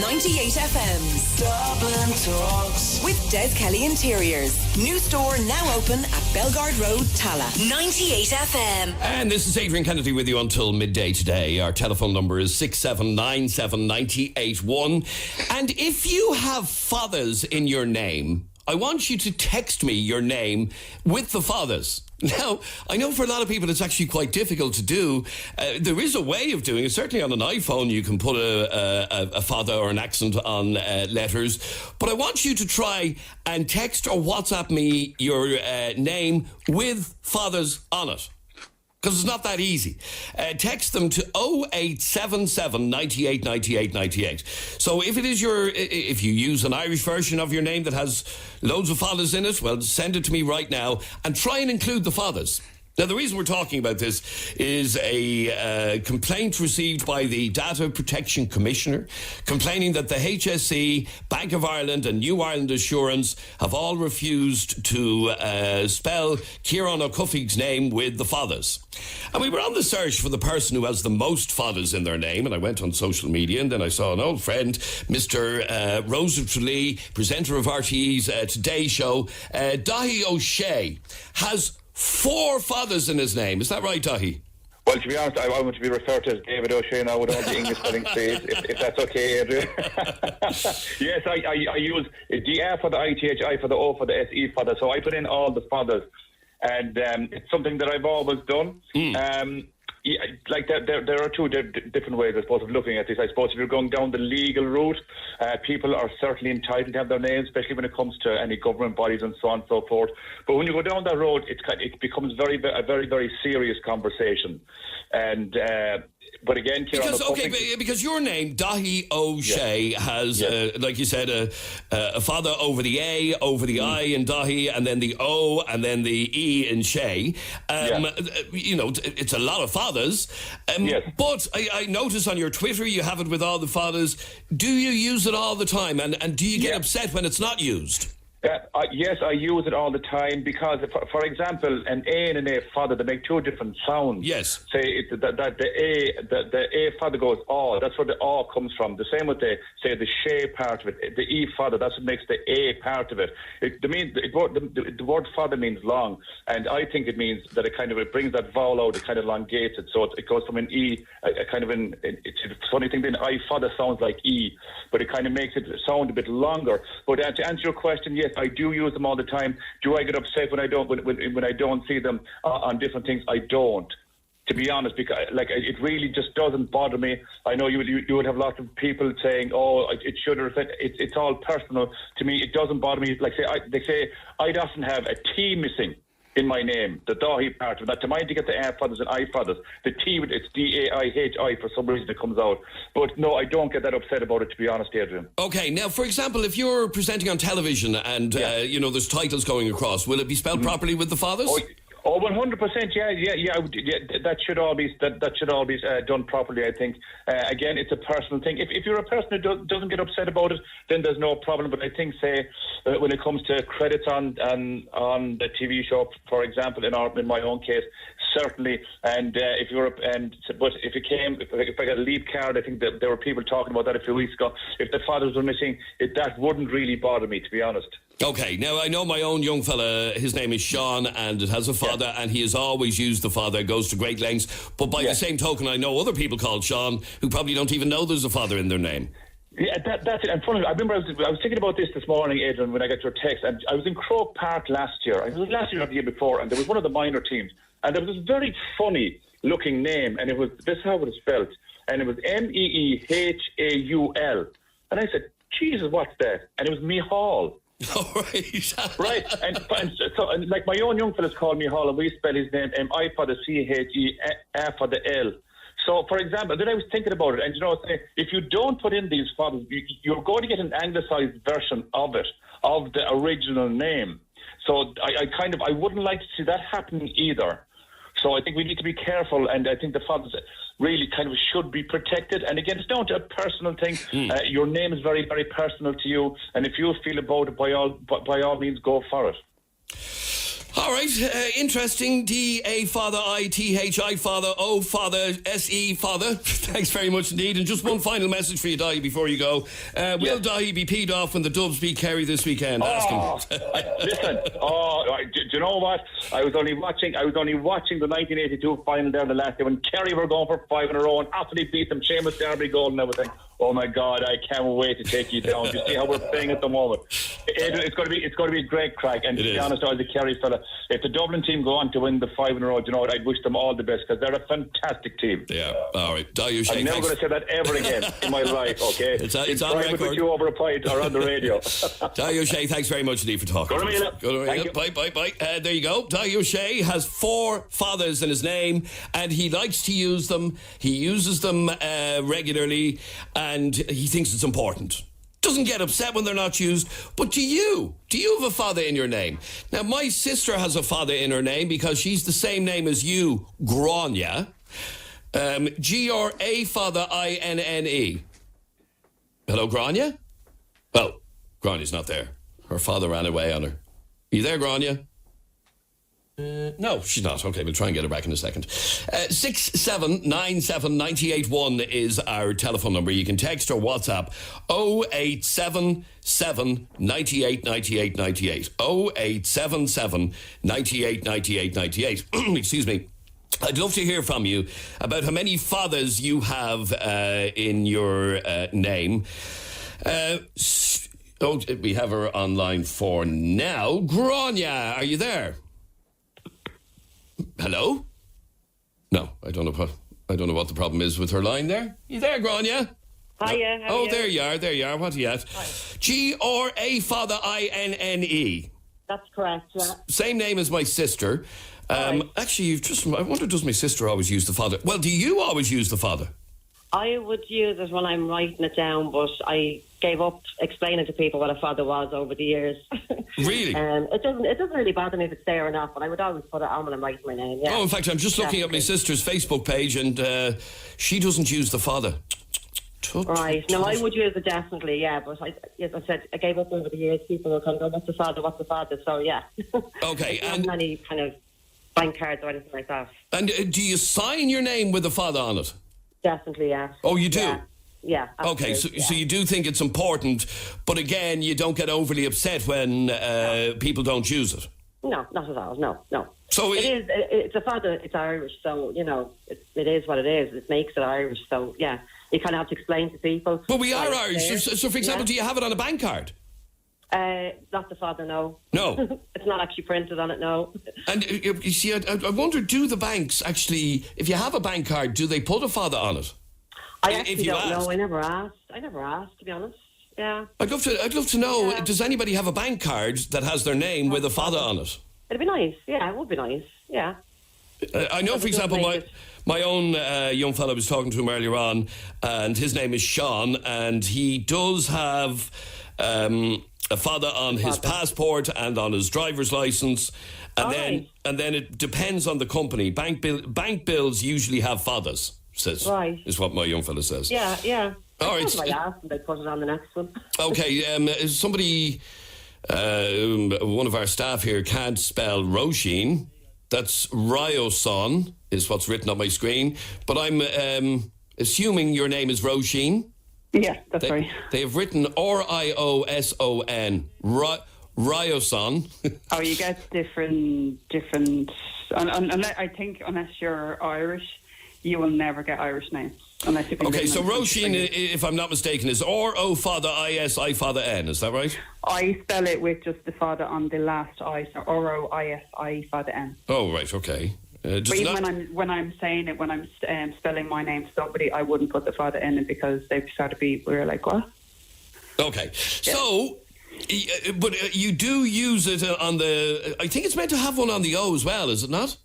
98 FM's Dublin Talks with Des Kelly Interiors. New store now open at Belgard Road, Tala. 98 FM. And this is Adrian Kennedy with you until midday today. Our telephone number is 6797 981. And if you have fathers in your name, I want you to text me your name with the fathers. Now, I know for a lot of people it's actually quite difficult to do. There is a way of doing it. Certainly on an iPhone you can put a father or an accent on letters. But I want you to try and text or WhatsApp me your name with fathers on it. Because it's not that easy. Text them to 0877 98 98 98. So if you use an Irish version of your name that has loads of fathers in it, well, send it to me right now and try and include the fathers. Now, the reason we're talking about this is a complaint received by the Data Protection Commissioner complaining that the HSE, Bank of Ireland and New Ireland Assurance have all refused to spell Kieran O'Cuffig's name with the fathers. And we were on the search for the person who has the most fathers in their name, and I went on social media and then I saw an old friend, Mr. Rosa Tralee, presenter of RTE's Today Show, Dahi O'Shea, has 4 fathers in his name. Is that right, Dahi? Well, to be honest, I want to be referred to as David O'Shea now with all the English spelling, please, if that's okay, Adrian. Yes, I use the R for the ITH, I for the O for the SE father, so I put in all the fathers. And it's something that I've always done. Yeah, like there are 2 different ways, I suppose, of looking at this. I suppose if you're going down the legal route, people are certainly entitled to have their names, especially when it comes to any government bodies and so on and so forth. But when you go down that road, it becomes a very, very serious conversation. And but again, because your name, Dahi O'Shea, has, like you said, a father over the A, over the I in Dahi, and then the O, and then the E in Shea. You know, it's a lot of fathers. But I notice on your Twitter you have it with all the fathers. Do you use it all the time? And do you get upset when it's not used? Yes, I use it all the time because, for example, an A and an A father, they make 2 different sounds. Yes. Say that the A father goes, oh, that's where the O comes from. The same with the Shea part of it. The E father, that's what makes the A part of it. The word father means long, and I think it means that it brings that vowel out, it kind of elongates it, so it goes from an E, it's a funny thing, then I father sounds like E, but it kind of makes it sound a bit longer. But to answer your question, yes, I do use them all the time. Do I get upset when I don't see them on different things? I don't. to be honest, because like it really just doesn't bother me. I know you would have lots of people saying, "Oh, it should," or it's all personal. To me, it doesn't bother me. Like they say, I'd often have a T missing in my name, the Dahi part of that. To mind to get the A fathers and I fathers, the T, it's D-A-I-H-I, for some reason it comes out. But no, I don't get that upset about it, to be honest, Adrian. Okay, now, for example, if you're presenting on television and, there's titles going across, will it be spelled properly with the fathers? Oh, 100%, yeah. That should all be done properly, I think. Again, it's a personal thing. If you're a person who doesn't get upset about it, then there's no problem. But I think, say, when it comes to credits on the TV show, for example, in my own case, certainly. And but if I got a lead card, I think that there were people talking about that a few weeks ago. If the fathers were missing, that wouldn't really bother me, to be honest. Okay, now I know my own young fella, his name is Sean, and it has a father, and he has always used the father, goes to great lengths. But by the same token, I know other people called Sean who probably don't even know there's a father in their name. Yeah, that's it. And funny, I remember I was thinking about this morning, Adrian, when I got your text. And I was in Croke Park last year. I was last year or the year before, and there was one of the minor teams. And there was this very funny-looking name, and this is how it was spelled. And it was Meehaul. And I said, Jesus, what's that? And it was Mihal. Oh, right. Right. And like my own young fellas called me Hall, and we spell his name I for the C-H-E, A for the L. So, for example, then I was thinking about it, and if you don't put in these fathers, you're going to get an anglicised version of the original name. So I wouldn't like to see that happening either. So I think we need to be careful, and I think the fathers really kind of should be protected. And again, it's down to a personal thing. Your name is very, very personal to you, and if you feel about it, by all means, go for it. All right, interesting. D-A father, I-T-H-I father, O father, S-E father. Thanks very much indeed. And just one final message for you, Dahi, before you go. Will Dahi be peed off when the Dubs beat Kerry this weekend? Ask him. Listen, do you know what? I was only watching the 1982 final there the last day when Kerry were going for 5 in a row and absolutely beat them. Seamus Derby goal and everything. Oh my God, I can't wait to take you down. You see how we're playing at the moment. It's going to be a great crack. And to be honest, I was a Kerry fella. If the Dublin team go on to win the 5 in a row, you know what? I'd wish them all the best because they're a fantastic team. Yeah, all right. I'm never going to say that ever again in my life, okay? It's on record. With you over a pint or on the radio. Dahi O'Shea, thanks very much indeed for talking. Go to me. Bye. There you go. Dahi O'Shea has 4 fathers in his name, and he likes to use them. He uses them regularly, and he thinks it's important. Doesn't get upset when they're not used. But do you have a father in your name? Now, my sister has a father in her name because she's the same name as you, Grania. G-R-A father I-N-N-E. Hello, Grania? Well, Grania's not there. Her father ran away on her. Are you there, Grania? No, she's not. Okay, we'll try and get her back in a second. 6797981 is our telephone number. You can text or WhatsApp 0877 98 98 98. 0877 98 98 98. Excuse me. I'd love to hear from you about how many fathers you have in your name. We have her online for now. Grania, are you there? Hello? No, I don't know what the problem is with her line there. You there, Grania? Hiya. No. There you are. What are you at? Hi. G-R-A father I-N-N-E. That's correct, yeah. Same name as my sister. Right. Actually, I wonder, does my sister always use the father? Well, do you always use the father? I would use it when I'm writing it down, but I gave up explaining to people what a father was over the years. Really? It doesn't really bother me if it's there or not, but I would always put it on when I'm writing my name. Yeah. Oh, in fact, I'm just looking at my sister's Facebook page, and she doesn't use the father. Right. No, I would use it definitely, yeah. But as I said, I gave up over the years. People will come, what's the father? So, yeah. Okay. I don't have any kind of bank cards or anything like that. And do you sign your name with the father on it? Definitely, yeah. Oh, you do? Yeah. Okay, so you do think it's important, but again, you don't get overly upset when people don't use it? No, not at all, no. So it's a father, it's Irish, so, it is what it is. It makes it Irish, so, yeah. You kind of have to explain to people. But we are Irish, so for example, do you have it on a bank card? Not the father, no. No. It's not actually printed on it, no. And you see, I wonder, do the banks actually, if you have a bank card, do they put a father on it? I actually don't know. I never asked, to be honest. Yeah. I'd love to know, does anybody have a bank card that has their name with a father on it? It'd be nice. Yeah, it would be nice. Yeah. I know, for example, my own young fellow, I was talking to him earlier on, and his name is Sean, and he does have a father on his passport and on his driver's license, and then it depends on the company. Bank bills usually have fathers, is what my young fellow says. Yeah. All right. That's what I asked, and they put it on the next one. Okay, somebody, one of our staff here can't spell Roisin. That's Ryoson, is what's written on my screen. But I'm assuming your name is Roisin. Yeah, that's right. They have written R-I-O-S-O-N. Ryoson. Oh, you get different. I think unless you're Irish, you will never get Irish names. Okay, so Roisin, if I'm not mistaken, is R-O father I-S I father N, is that right? I spell it with just the father on the last I, so R-O-I-S-I father N. Oh, right, okay. But even when I'm saying it, when I'm spelling my name to somebody, I wouldn't put the father in it because they'd start to be, we're like, what? Okay, so, but you do use it on the, I think it's meant to have one on the O as well, is it not?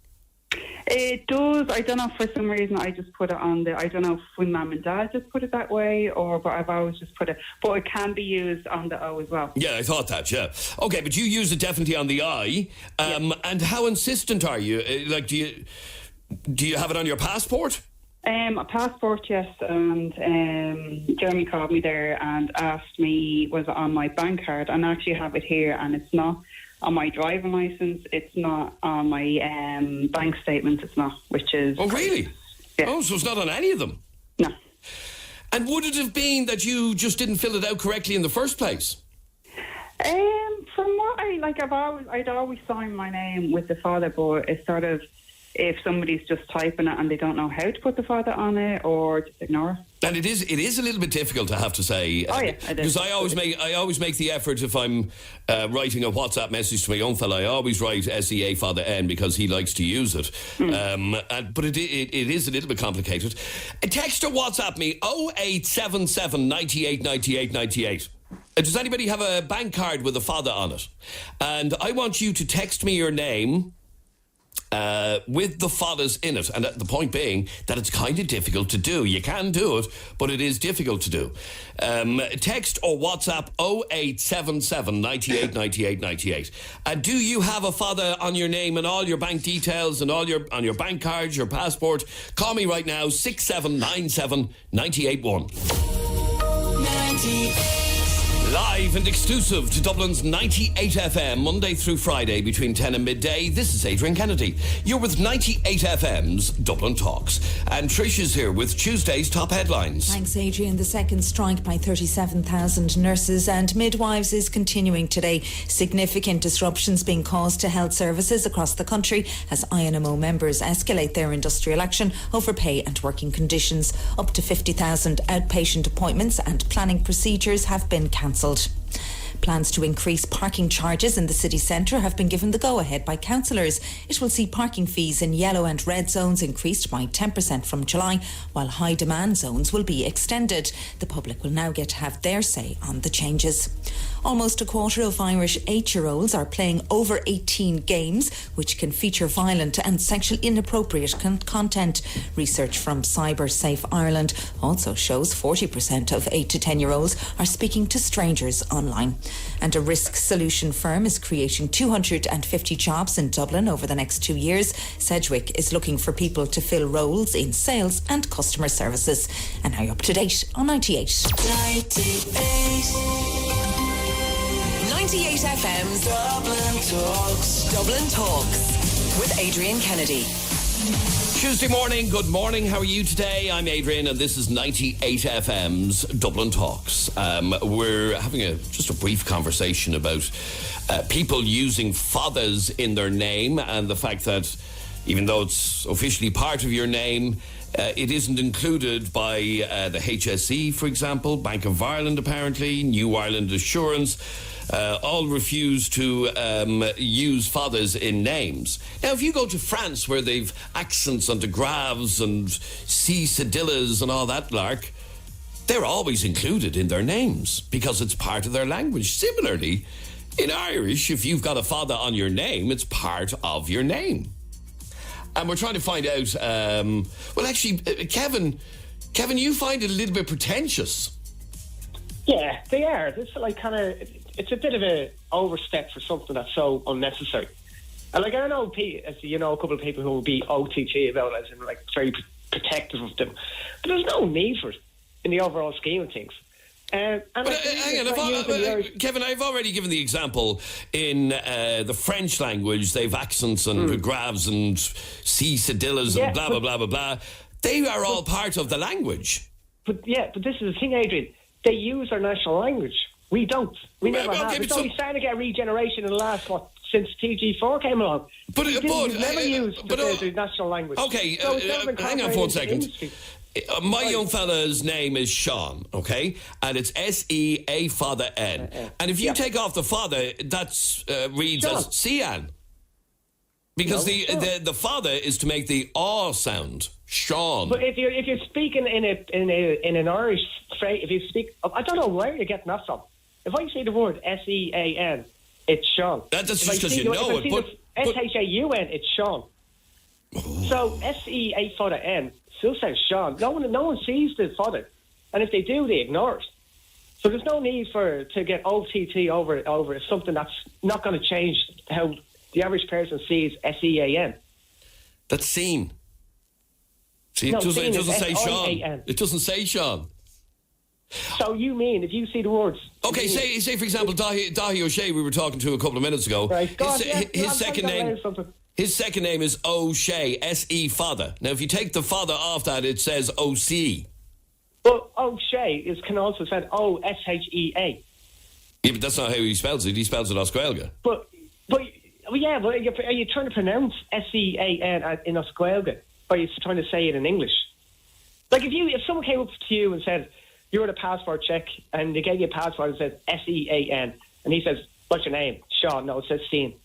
It does. I don't know, for some reason I just put it on the, I don't know if when mum and dad just put it that way, but I've always just put it, but it can be used on the O as well. Yeah, I thought that, yeah. Okay, but you use it definitely on the I, and how insistent are you? Like, do you have it on your passport? A passport, yes, and Jeremy called me there and asked me, was it on my bank card, and I actually have it here, and it's not on my driving licence, it's not on my bank statement, it's not, which is... Oh, really? Yeah. Oh, so it's not on any of them? No. And would it have been that you just didn't fill it out correctly in the first place? From what I'd always sign my name with the father, but it's sort of, if somebody's just typing it and they don't know how to put the father on it, or just ignore it. And it is a little bit difficult, I have to say. Oh yeah, it is. Because I always make the effort if I'm writing a WhatsApp message to my young fella. I always write SEA Father N because he likes to use it. But it is a little bit complicated. Text or WhatsApp me 0877 98 98 98. Does anybody have a bank card with a father on it? And I want you to text me your name with the fathers in it, and the point being that it's kind of difficult to do. You can do it, but it is difficult to do. Text or WhatsApp 0877 98 98 98. Do you have a father on your name and all your bank details and all on your bank cards, your passport? Call me right now, 6797 981. 98. Live and exclusive to Dublin's 98 FM, Monday through Friday between 10 and midday. This is Adrian Kennedy. You're with 98 FM's Dublin Talks. And Trish is here with Tuesday's top headlines. Thanks, Adrian. The second strike by 37,000 nurses and midwives is continuing today. Significant disruptions being caused to health services across the country as INMO members escalate their industrial action over pay and working conditions. Up to 50,000 outpatient appointments and planning procedures have been cancelled. Plans to increase parking charges in the city centre have been given the go-ahead by councillors. It will see parking fees in yellow and red zones increased by 10% from July, while high demand zones will be extended. The public will now get to have their say on the changes. Almost a quarter of Irish 8-year-olds are playing over 18 games which can feature violent and sexually inappropriate content. Research from Cyber Safe Ireland also shows 40% of 8 to 10-year-olds are speaking to strangers online. And a risk solution firm is creating 250 jobs in Dublin over the next 2 years. Sedgwick is looking for people to fill roles in sales and customer services. And now you're up to date on 98. 98 FM's Dublin Talks with Adrian Kennedy. Tuesday morning, good morning, how are you today? I'm Adrian and this is 98 FM's Dublin Talks. We're having just a brief conversation about people using fathers in their name and the fact that even though it's officially part of your name, It isn't included by the HSE, for example, Bank of Ireland, apparently, New Ireland Assurance. All refuse to use fathers in names. Now, if you go to France, where they've accents on the graves and C cedillas and all that lark, they're always included in their names because it's part of their language. Similarly, in Irish, if you've got a father on your name, it's part of your name. And we're trying to find out... well, actually, Kevin, you find it a little bit pretentious. Yeah, they are. It's like kind of... It's a bit of an overstep for something that's so unnecessary. And like I know, as you know, a couple of people who will be OTT about it and like very protective of them, but there's no need for it in the overall scheme of things. Hang on, Kevin, I've already given the example in the French language. They've accents and graves and C cedillas and blah, blah, blah, blah, blah. They are all part of the language. But this is the thing, Adrian. They use our national language. We don't. We never have. It's only starting to get regeneration in the last, since TG4 came along. But we've never used the national language. Okay, so hang on for 1 second. My young fella's name is Sean, okay? And it's S-E-A father N. And if you take off the father, that's reads Sean. as Cian. Because the father is to make the R sound. Sean. But if you're speaking in an Irish phrase, if you speak, I don't know where you're getting that from. If I say the word S-E-A-N, it's Sean. That's just because you know it. But S-H-A-U-N, it's Sean. So S-E-A father N still says Sean. No one sees the father, and if they do, they ignore it. So there's no need to get OTT over something that's not going to change how the average person sees S-E-A-N. That's seen. See, it doesn't say Sean. It doesn't say Sean. So you mean if you see the words? Okay, say for example, Dahi O'Shea, we were talking to a couple of minutes ago. Right. His second name. His second name is O'Shea, S-E father. Now, if you take the father off that, it says O-C. But O'Shea can also spell O-S-H-E-A. Yeah, but that's not how he spells it. He spells it Oscuelga. But are you trying to pronounce S-E-A-N in Oscuelga? Or are you trying to say it in English? Like if someone came up to you and said, you're at a passport check, and they gave you a passport and says S-E-A-N, and he says, what's your name? Sean. No, it says Steen.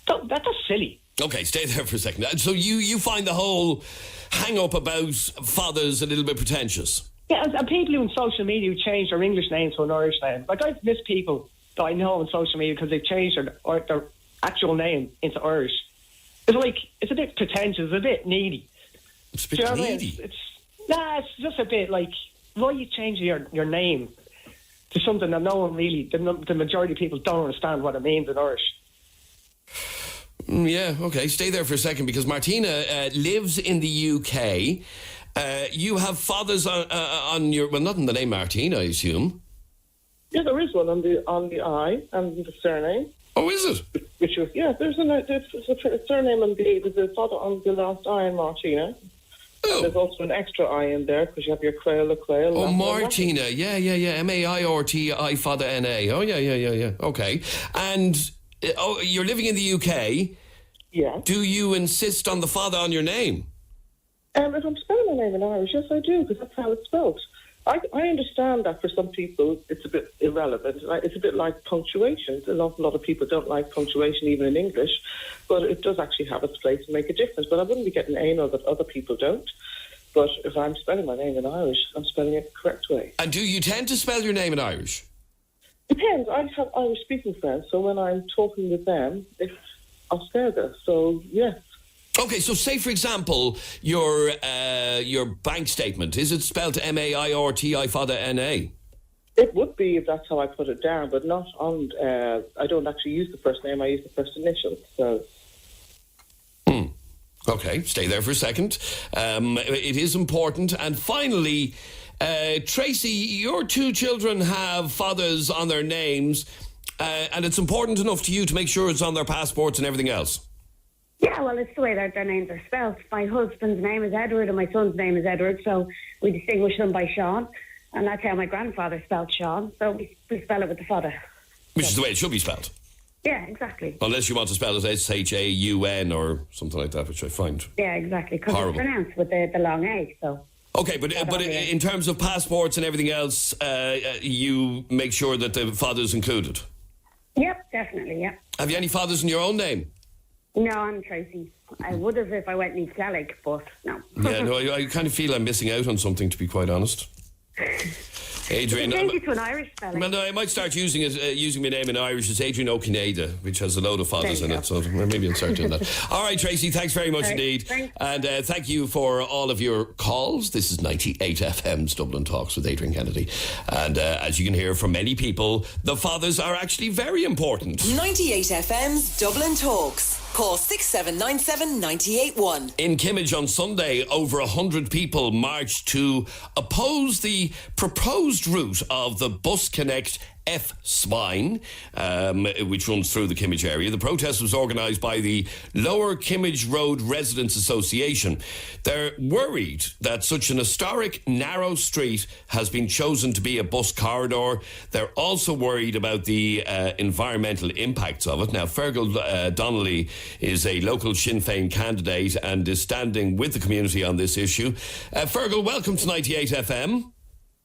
That's silly. Okay, stay there for a second. So you find the whole hang-up about fathers a little bit pretentious? Yeah, and people who on social media who change their English name to an Irish name. Like I've missed people that I know on social media because they've changed their actual name into Irish. It's a bit pretentious, it's a bit needy. It's a bit needy? It's just a bit like, why you change your name to something that no one really, the majority of people don't understand what it means in Irish. Yeah, okay. Stay there for a second because Martina lives in the UK. You have fathers on your... Well, not in the name Martina, I assume. Yeah, there is one on the I and the surname. Oh, is it? Which was, yeah, there's a surname on there's a father on the last I in Martina. Oh. There's also an extra I in there because you have your Quail. Oh, Martina. Yeah. M-A-I-R-T-I father N-A. Oh, yeah. Okay. And... you're living in the UK. Yeah. Do you insist on the father on your name? If I'm spelling my name in Irish, yes, I do, because that's how it's spelled. I understand that for some people it's a bit irrelevant. It's a bit like punctuation. A lot of people don't like punctuation even in English, but it does actually have its place and make a difference. But I wouldn't be getting anal that other people don't. But if I'm spelling my name in Irish, I'm spelling it the correct way. And do you tend to spell your name in Irish? Depends. I have Irish-speaking friends, so when I'm talking with them, it's Oscuelga. So, yes. Okay, so say, for example, your bank statement, is it spelled M-A-I-R-T-I father N-A? It would be if that's how I put it down, but not on... I don't actually use the first name, I use the first initial, so... Okay, stay there for a second. It is important. And finally... Tracy, your two children have fathers on their names, and it's important enough to you to make sure it's on their passports and everything else. Yeah, well, it's the way that their names are spelled. My husband's name is Edward and my son's name is Edward, so we distinguish them by Sean, and that's how my grandfather spelled Sean, so we spell it with the father. Which is the way it should be spelled. Yeah, exactly. Unless you want to spell it Shaun or something like that, which I find Yeah, exactly. Because it's horrible. pronounced with the long A, so... Okay, but in terms of passports and everything else, you make sure that the father's included? Yep, definitely, yeah. Have you any fathers in your own name? No, I'm Tracy. I would have if I went in Gaelic, but no. Yeah, no, I kind of feel I'm missing out on something, to be quite honest. Adrian, change it to an Irish spelling. well, no, I might start using my name in Irish. It's Adrian O'Cinada, which has a load of fathers in it, so maybe I'll start doing that. All right, Tracy, thanks very much indeed. Thanks. And thank you for all of your calls. This is 98 FM's Dublin Talks with Adrian Kennedy. And as you can hear from many people, the fathers are actually very important. 98 FM's Dublin Talks. Call 6797 981. In Kimmage on Sunday, over 100 people marched to oppose the proposed route of the Bus Connect F-Spine, which runs through the Kimmage area. The protest was organised by the Lower Kimmage Road Residents Association. They're worried that such an historic, narrow street has been chosen to be a bus corridor. They're also worried about the environmental impacts of it. Now, Fergal Donnelly is a local Sinn Féin candidate and is standing with the community on this issue. Fergal, welcome to 98 FM.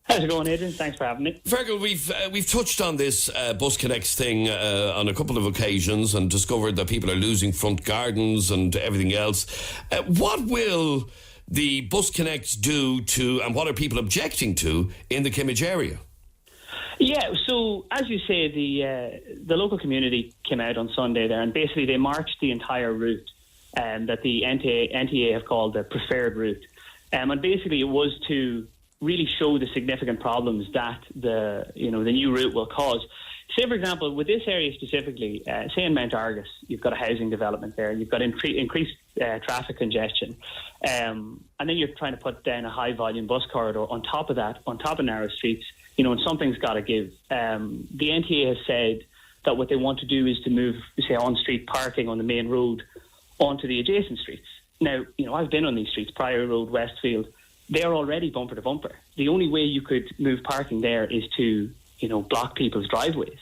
How's it going, Adrian? Thanks for having me. Fergal, we've touched on this Bus Connects thing on a couple of occasions and discovered that people are losing front gardens and everything else. What will the Bus Connects do to, and what are people objecting to in the Kimmage area? Yeah, so as you say, the local community came out on Sunday there, and basically they marched the entire route that the NTA have called the preferred route, and basically it was to really show the significant problems that the new route will cause. Say, for example, with this area specifically, say in Mount Argus, you've got a housing development there, you've got increased traffic congestion, and then you're trying to put down a high-volume bus corridor on top of that, on top of narrow streets, and something's got to give. The NTA has said that what they want to do is to move, say, on-street parking on the main road onto the adjacent streets. Now, I've been on these streets, Priory Road, Westfield. They're already bumper to bumper. The only way you could move parking there is to, block people's driveways.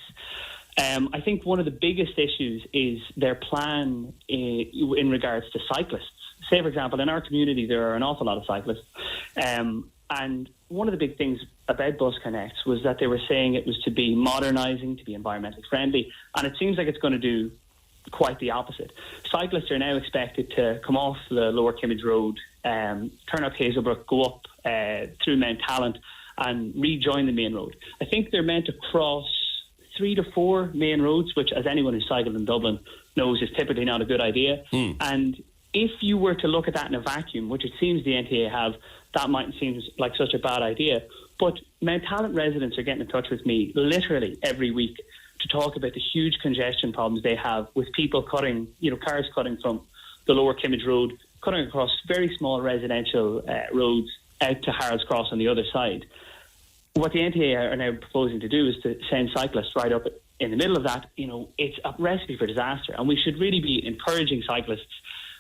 I think one of the biggest issues is their plan in regards to cyclists. Say, for example, in our community, there are an awful lot of cyclists. And one of the big things about Bus Connects was that they were saying it was to be modernising, to be environmentally friendly. And it seems like it's going to do quite the opposite. Cyclists are now expected to come off the Lower Kimmage Road, turn up Hazelbrook, go up through Mount Talent and rejoin the main road. I think they're meant to cross 3 to 4 main roads, which, as anyone who's cycled in Dublin knows, is typically not a good idea. And if you were to look at that in a vacuum, which it seems the NTA have, that might seem like such a bad idea. But Mount Talent residents are getting in touch with me literally every week to talk about the huge congestion problems they have with people cutting, cars cutting from the Lower Kimmage Road, cutting across very small residential roads out to Harold's Cross on the other side. What the NTA are now proposing to do is to send cyclists right up in the middle of that. It's a recipe for disaster, and we should really be encouraging cyclists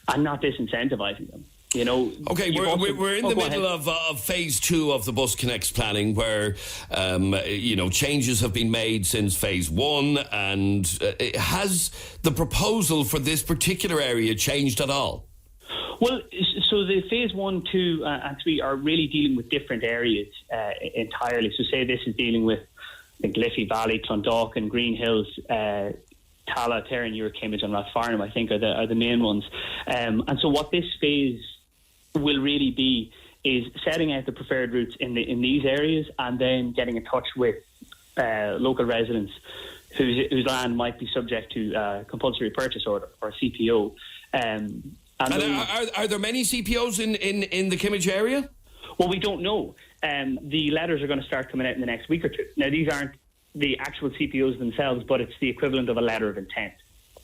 and not disincentivising them. Okay, we're in the middle of phase 2 of the Bus Connects planning, where changes have been made since phase 1, and has the proposal for this particular area changed at all? Well, so the phase 1, 2 and 3 are really dealing with different areas entirely. So say this is dealing with Liffey Valley, Clondalkin, Green Hills, Tala, Terranure, Kimmage and Rathfarnham, I think are the main ones. And so what this phase will really be is setting out the preferred routes in these areas, and then getting in touch with local residents whose land might be subject to compulsory purchase order, or CPO. And are there many CPOs in the Kimmage area? Well, we don't know. The letters are going to start coming out in the next week or two. Now, these aren't the actual CPOs themselves, but it's the equivalent of a letter of intent.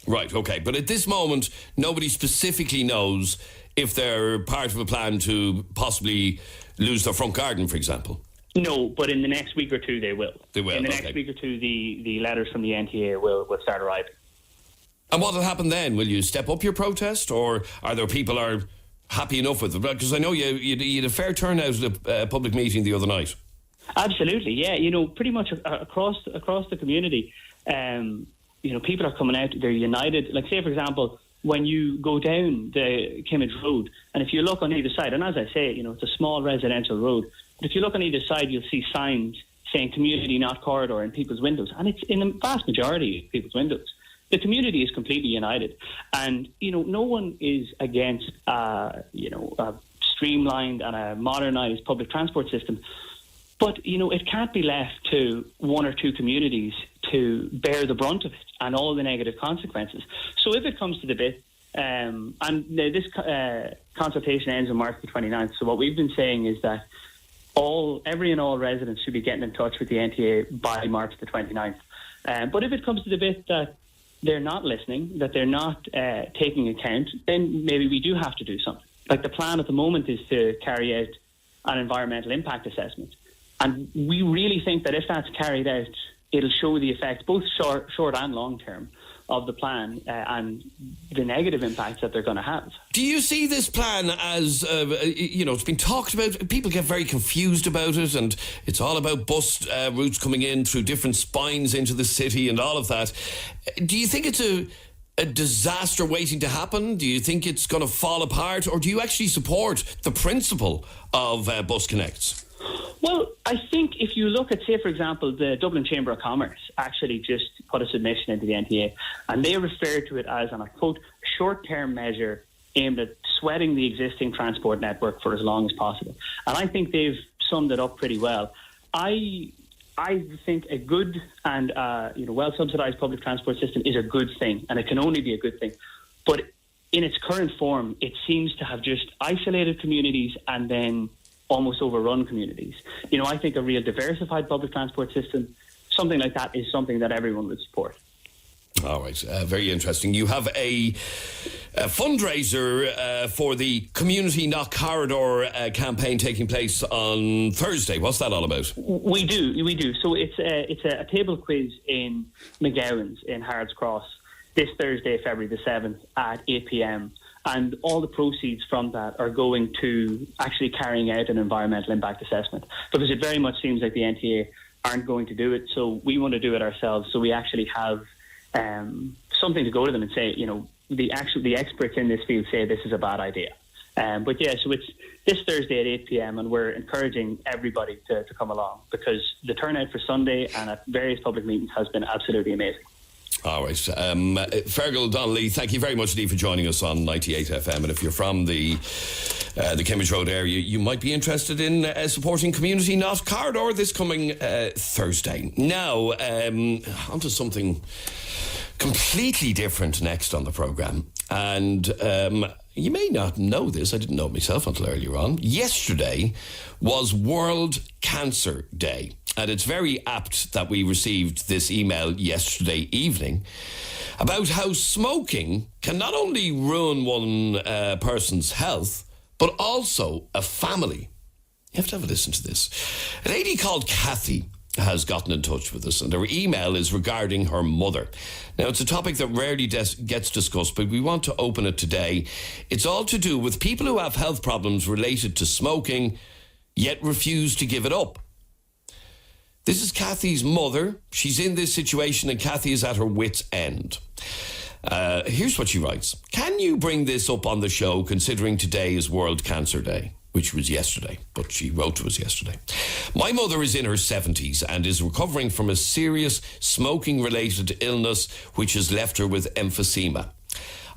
Right, okay. But at this moment, nobody specifically knows if they're part of a plan to possibly lose their front garden, for example. No, but in the next week or two, they will. They will, in the next week or two, the letters from the NTA will start arriving. And what will happen then? Will you step up your protest, or are there people who are happy enough with it? Because I know you had a fair turnout at a public meeting the other night. Absolutely, yeah. Pretty much across the community, people are coming out, they're united. Like, say, for example, when you go down the Kimmage Road, and if you look on either side, and as I say, it's a small residential road, but if you look on either side, you'll see signs saying community, not corridor, in people's windows. And it's in the vast majority of people's windows. The community is completely united. And, no one is against, a streamlined and a modernised public transport system. But, it can't be left to one or two communities to bear the brunt of it and all the negative consequences. So if it comes to the bit, and this consultation ends on March the 29th, so what we've been saying is that every and all residents should be getting in touch with the NTA by March the 29th. But if it comes to the bit that they're not listening, that they're not taking account, then maybe we do have to do something. Like, the plan at the moment is to carry out an environmental impact assessment. And we really think that if that's carried out, it'll show the effect, both short and long term, of the plan and the negative impacts that they're going to have. Do you see this plan as, it's been talked about, people get very confused about it, and it's all about bus routes coming in through different spines into the city and all of that. Do you think it's a disaster waiting to happen? Do you think it's going to fall apart? Or do you actually support the principle of Bus Connects? Well, I think if you look at, say, for example, the Dublin Chamber of Commerce actually just put a submission into the NTA, and they refer to it as, and I quote, short-term measure aimed at sweating the existing transport network for as long as possible. And I think they've summed it up pretty well. I think a good and well-subsidised public transport system is a good thing, and it can only be a good thing. But in its current form, it seems to have just isolated communities and then almost overrun communities. I think a real diversified public transport system, something like that, is something that everyone would support. All right, very interesting. You have a fundraiser for the Community Not Corridor campaign taking place on Thursday. What's that all about? We do. So it's a table quiz in McGowan's in Harrods Cross this Thursday, February the 7th at 8 p.m. And all the proceeds from that are going to actually carrying out an environmental impact assessment, because it very much seems like the NTA aren't going to do it. So we want to do it ourselves. So we actually have something to go to them and say, the experts in this field say this is a bad idea. So it's this Thursday at 8 p.m. and we're encouraging everybody to come along, because the turnout for Sunday and at various public meetings has been absolutely amazing. All right. Fergal Donnelly, thank you very much indeed for joining us on 98 FM. And if you're from the Kimmage Road area, you might be interested in supporting Community Not Corridor this coming Thursday. Now, on to something completely different next on the programme. And you may not know this, I didn't know it myself until earlier on. Yesterday was World Cancer Day. And it's very apt that we received this email yesterday evening about how smoking can not only ruin one person's health, but also a family. You have to have a listen to this. A lady called Kathy has gotten in touch with us, and her email is regarding her mother. Now, it's a topic that rarely gets discussed, but we want to open it today. It's all to do with people who have health problems related to smoking, yet refuse to give it up. This is Kathy's mother. She's in this situation and Kathy is at her wit's end. Here's what she writes. Can you bring this up on the show, considering today is World Cancer Day? Which was yesterday, but she wrote to us yesterday. My mother is in her 70s and is recovering from a serious smoking-related illness which has left her with emphysema.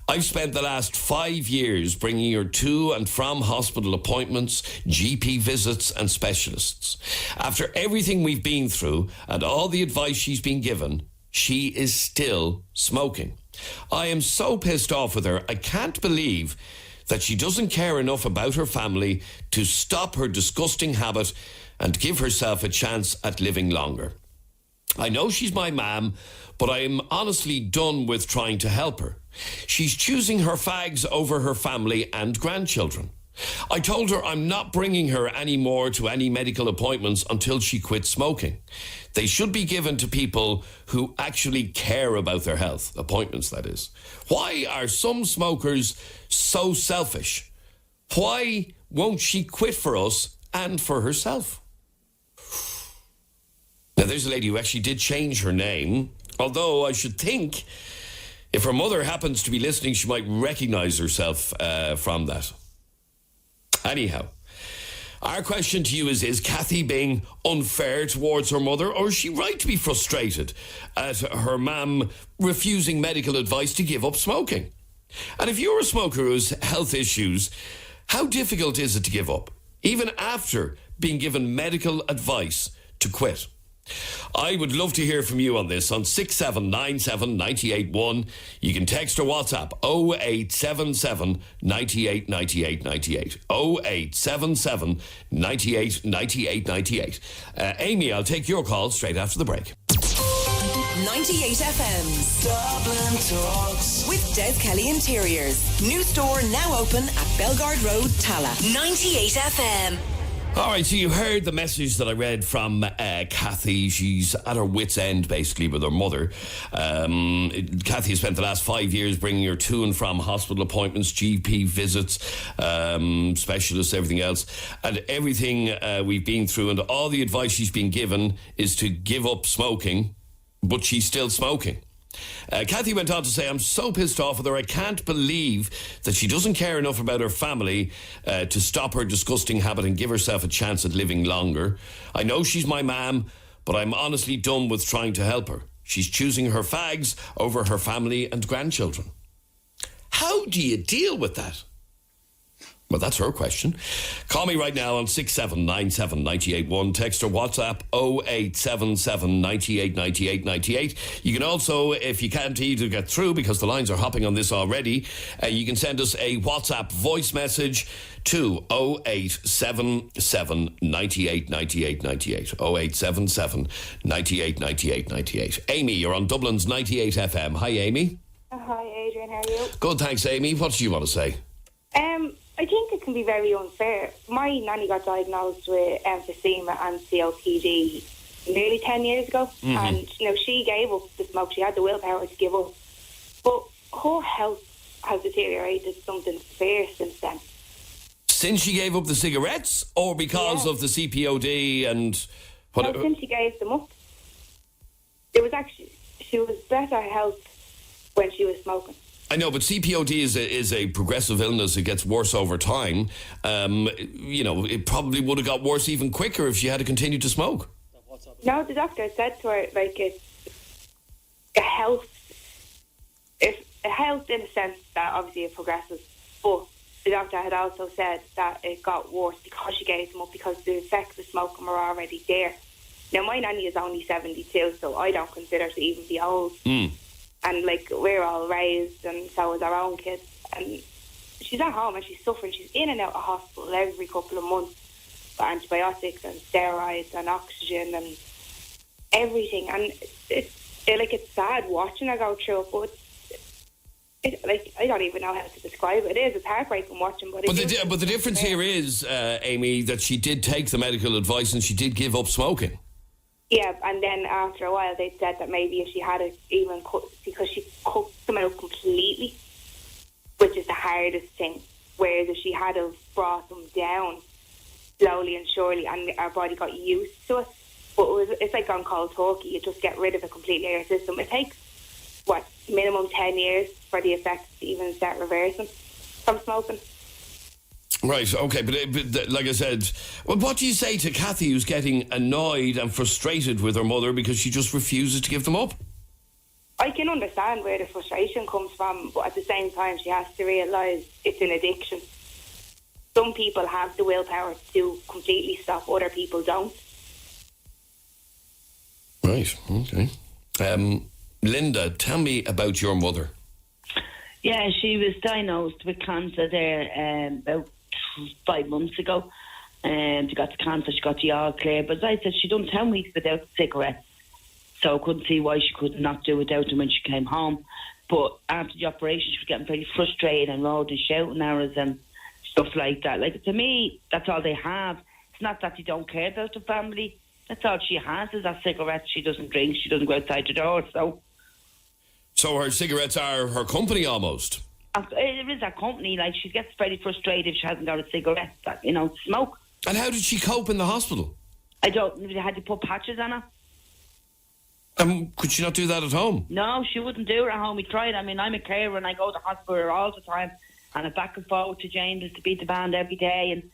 I've spent the last 5 years bringing her to and from hospital appointments, GP visits and specialists. After everything we've been through and all the advice she's been given, she is still smoking. I am so pissed off with her. I can't believe that she doesn't care enough about her family to stop her disgusting habit and give herself a chance at living longer. I know she's my mam, but I am honestly done with trying to help her. She's choosing her fags over her family and grandchildren. I told her I'm not bringing her anymore to any medical appointments until she quits smoking. They should be given to people who actually care about their health, appointments that is. Why are some smokers so selfish? Why won't she quit for us and for herself? Now, there's a lady who actually did change her name Although I should think if her mother happens to be listening, she might recognise herself from that. Anyhow, our question to you is Kathy being unfair towards her mother, or is she right to be frustrated at her mum refusing medical advice to give up smoking? And if you're a smoker who has health issues, how difficult is it to give up, even after being given medical advice to quit? I would love to hear from you on this on 6797 981. You can text or WhatsApp 0877 98 98 98. 0877 98 98 98. Amy, I'll take your call straight after the break. 98 FM's Dublin Talks with Des Kelly Interiors. New store now open at Belgard Road, Tala. 98 FM. All right, so you heard the message that I read from Kathy. She's at her wit's end, basically, with her mother. Kathy has spent the last 5 years bringing her to and from hospital appointments, GP visits, specialists, everything else. And everything we've been through and all the advice she's been given is to give up smoking, but she's still smoking. Kathy went on to say, I'm so pissed off with her. I can't believe that she doesn't care enough about her family to stop her disgusting habit and give herself a chance at living longer. I know she's my mam, but I'm honestly done with trying to help her. She's choosing her fags over her family and grandchildren. How do you deal with that? Well, that's her question. Call me right now on 6797 981. Text or WhatsApp 0877 98 98 98. You can also, if you can't either get through because the lines are hopping on this already, you can send us a WhatsApp voice message to 0877 98 98 98. 0877 98 98 98. Amy, you're on Dublin's 98 FM. Hi, Amy. Hi, Adrian. How are you? Good, thanks, Amy. What do you want to say? I think it can be very unfair. My nanny got diagnosed with emphysema and COPD nearly 10 years ago. Mm-hmm. And, she gave up the smoke. She had the willpower to give up. But her health has deteriorated something severe since then. Since she gave up the cigarettes, or because of the CPOD and... No, since she gave them up. It was actually... She was better health when she was smoking. I know, but CPOD is a progressive illness. It gets worse over time. It probably would have got worse even quicker if she had to continue to smoke. No, the doctor said to her, it's a health in a sense that obviously it progresses, but the doctor had also said that it got worse because she gave them up, because the effects of smoking were already there. Now, my nanny is only 72, so I don't consider her to even be old. And, we're all raised, and so is our own kids. And she's at home, and she's suffering. She's in and out of hospital every couple of months for antibiotics and steroids and oxygen and everything. And it's sad watching her go through it, but I don't even know how to describe it. It's heartbreaking watching. But the difference here is, Amy, that she did take the medical advice and she did give up smoking. Yeah, and then after a while they said that maybe if she had it even cut, because she cut them out completely, which is the hardest thing, whereas if she had have brought them down slowly and surely and our body got used to it, but it's like on cold turkey, you just get rid of it completely in your system. It takes, minimum 10 years for the effects to even start reversing from smoking. Right, okay, but like I said, well, what do you say to Kathy, who's getting annoyed and frustrated with her mother because she just refuses to give them up? I can understand where the frustration comes from, but at the same time she has to realise it's an addiction. Some people have the willpower to completely stop, other people don't. Right, okay. Linda, tell me about your mother. Yeah, she was diagnosed with cancer there about 5 months ago. She got the cancer, she got the all clear. But as I said, she done 10 weeks without cigarettes. So I couldn't see why she could not do without them when she came home. But after the operation, she was getting very frustrated and loud and shouting at us and stuff like that. To me, that's all they have. It's not that they don't care about the family. That's all she has is that cigarettes. She doesn't drink, she doesn't go outside the door. So her cigarettes are her company almost? It is her company. She gets very frustrated if she hasn't got a cigarette, to smoke. And how did she cope in the hospital? They had to put patches on her. Could she not do that at home? No, she wouldn't do it at home. We tried. I mean, I'm a carer and I go to hospital all the time, and I'm back and forward to James to beat the band every day and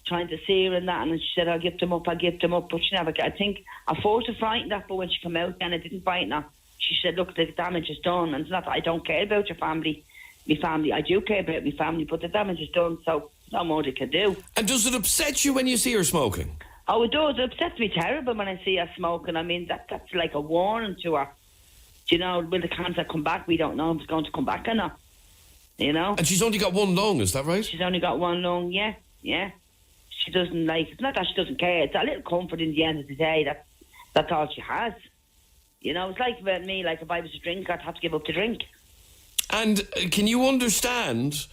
trying to see her and that. And she said, I'll give them up. But she never. I think I forced her to frighten her, but when she came out, and I didn't frighten her. She said, look, the damage is done, and it's not that I don't care about your family. My family, I do care about my family, but the damage is done, so no more they can do. And does it upset you when you see her smoking? Oh, it does. It upsets me terrible when I see her smoking. I mean, that's like a warning to her. You know, will the cancer come back? We don't know if it's going to come back or not. You know? And she's only got one lung, is that right? She's only got one lung, yeah. She doesn't like, it's not that she doesn't care, it's a little comfort in the end of the day. That's all she has. You know, it's like about me, like if I was a drinker, I'd have to give up the drink. And can you understand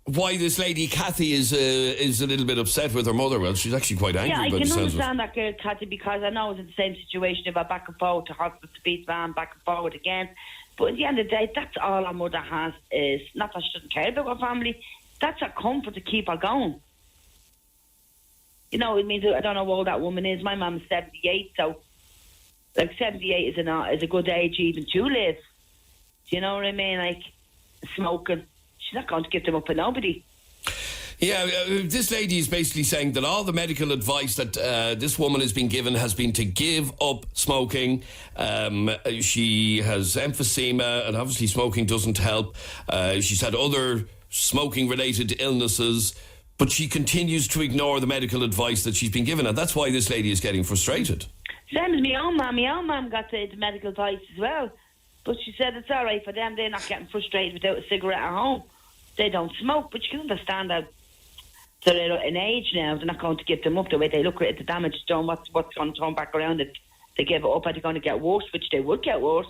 why this lady Kathy is a little bit upset with her mother? Well, she's actually quite angry. Yeah, I by the can sounds understand that girl, Kathy, because I know I was in the same situation. If I back and forward to hospital to beat van, back and forward again. But at the end of the day, that's all our mother has, is not that she doesn't care about her family. That's a comfort to keep her going. You know, it means I don't know how old that woman is. My mum's 78, so like 78 is a good age even to live. Do you know what I mean? Like smoking, she's not going to give them up for nobody. Yeah, this lady is basically saying that all the medical advice that this woman has been given has been to give up smoking. She has emphysema, and obviously smoking doesn't help. She's had other smoking-related illnesses, but she continues to ignore the medical advice that she's been given, and that's why this lady is getting frustrated. Same as my own mum. My own mum got the medical advice as well, but she said it's all right for them. They're not getting frustrated without a cigarette at home. They don't smoke, but you can understand that they're at an age now. They're not going to give them up the way they look at it. The damage is done. What's going to turn back around? If they give it up, are they going to get worse? Which they would get worse,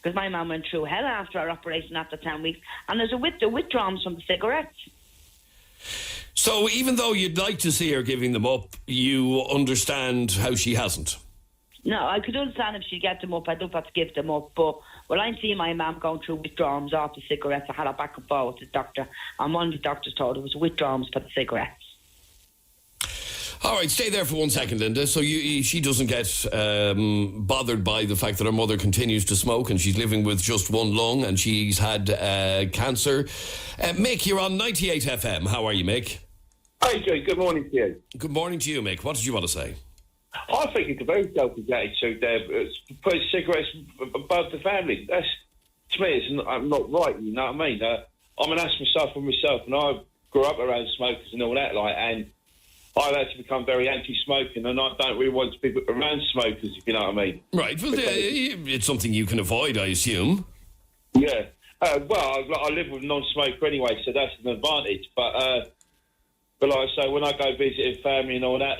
because my mum went through hell after her operation after 10 weeks, and there's the withdrawals from the cigarettes. So even though you'd like to see her giving them up, you understand how she hasn't? No, I could understand if she get them up. I'd love her to give them up. But when I see my mum going through withdrawals off the cigarettes, I had her back and forward to the doctor, and one of the doctors told her it was withdrawals for the cigarettes. All right, stay there for 1 second, Linda. So she doesn't get bothered by the fact that her mother continues to smoke and she's living with just one lung and she's had cancer. Mick, you're on 98 FM. How are you, Mick? Hi, Joe. Good morning to you. Good morning to you, Mick. What did you want to say? I think it's a very selfish attitude there. Put cigarettes above the family. That's, to me, it's not right, you know what I mean? I'm an asthma sufferer myself, and I grew up around smokers and all that, and I've actually become very anti-smoking, and I don't really want to be around smokers, if you know what I mean. Right, well, it's something you can avoid, I assume. Yeah. Well, I live with a non-smoker anyway, so that's an advantage, but like I say, when I go visiting family and all that,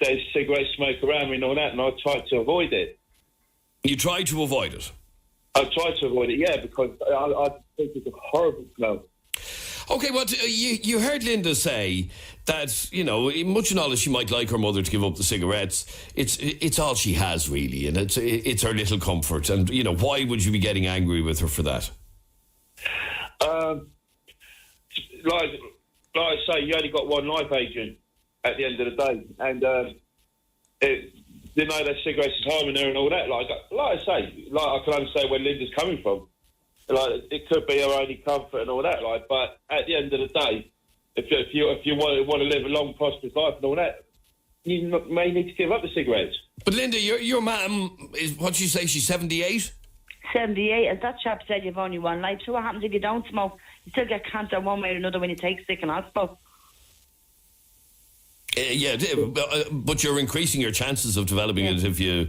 there's cigarette smoke around me and all that, and I try to avoid it. You try to avoid it? I try to avoid it, yeah, because I think it's a horrible smell. Okay, well, you heard Linda say that, you know, much and all as she might like her mother to give up the cigarettes, it's all she has, really, and it's her little comfort. And, you know, why would you be getting angry with her for that? Like I say, you only got one life, Adrian, at the end of the day. And, you know, there's cigarettes is harming her and all that. Like I say, I can understand where Linda's coming from. It could be her only comfort and all that. But at the end of the day, if you want to live a long, prosperous life and all that, you may need to give up the cigarettes. But Linda, your mum, what'd you say, she's 78? 78, as that chap said, you've only one life. So what happens if you don't smoke? You still get cancer one way or another when you take sick in hospital. Yeah, but you're increasing your chances of developing it if you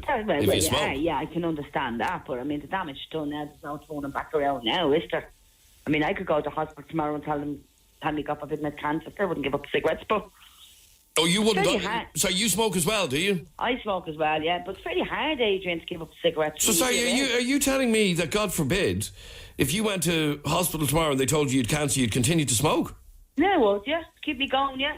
smoke. Yeah, I can understand that. But I mean, the damage is done now. There's no turning back around now, is there? I mean, I could go to hospital tomorrow and tell me got forbidden with cancer. I wouldn't give up cigarettes, but. Oh, you wouldn't? So you smoke as well, do you? I smoke as well, yeah. But it's very hard, Adrian, to give up cigarettes. So sorry, are you telling me that, God forbid, if you went to hospital tomorrow and they told you you'd cancer, you'd continue to smoke? No, I would, yeah. Keep me going, yeah.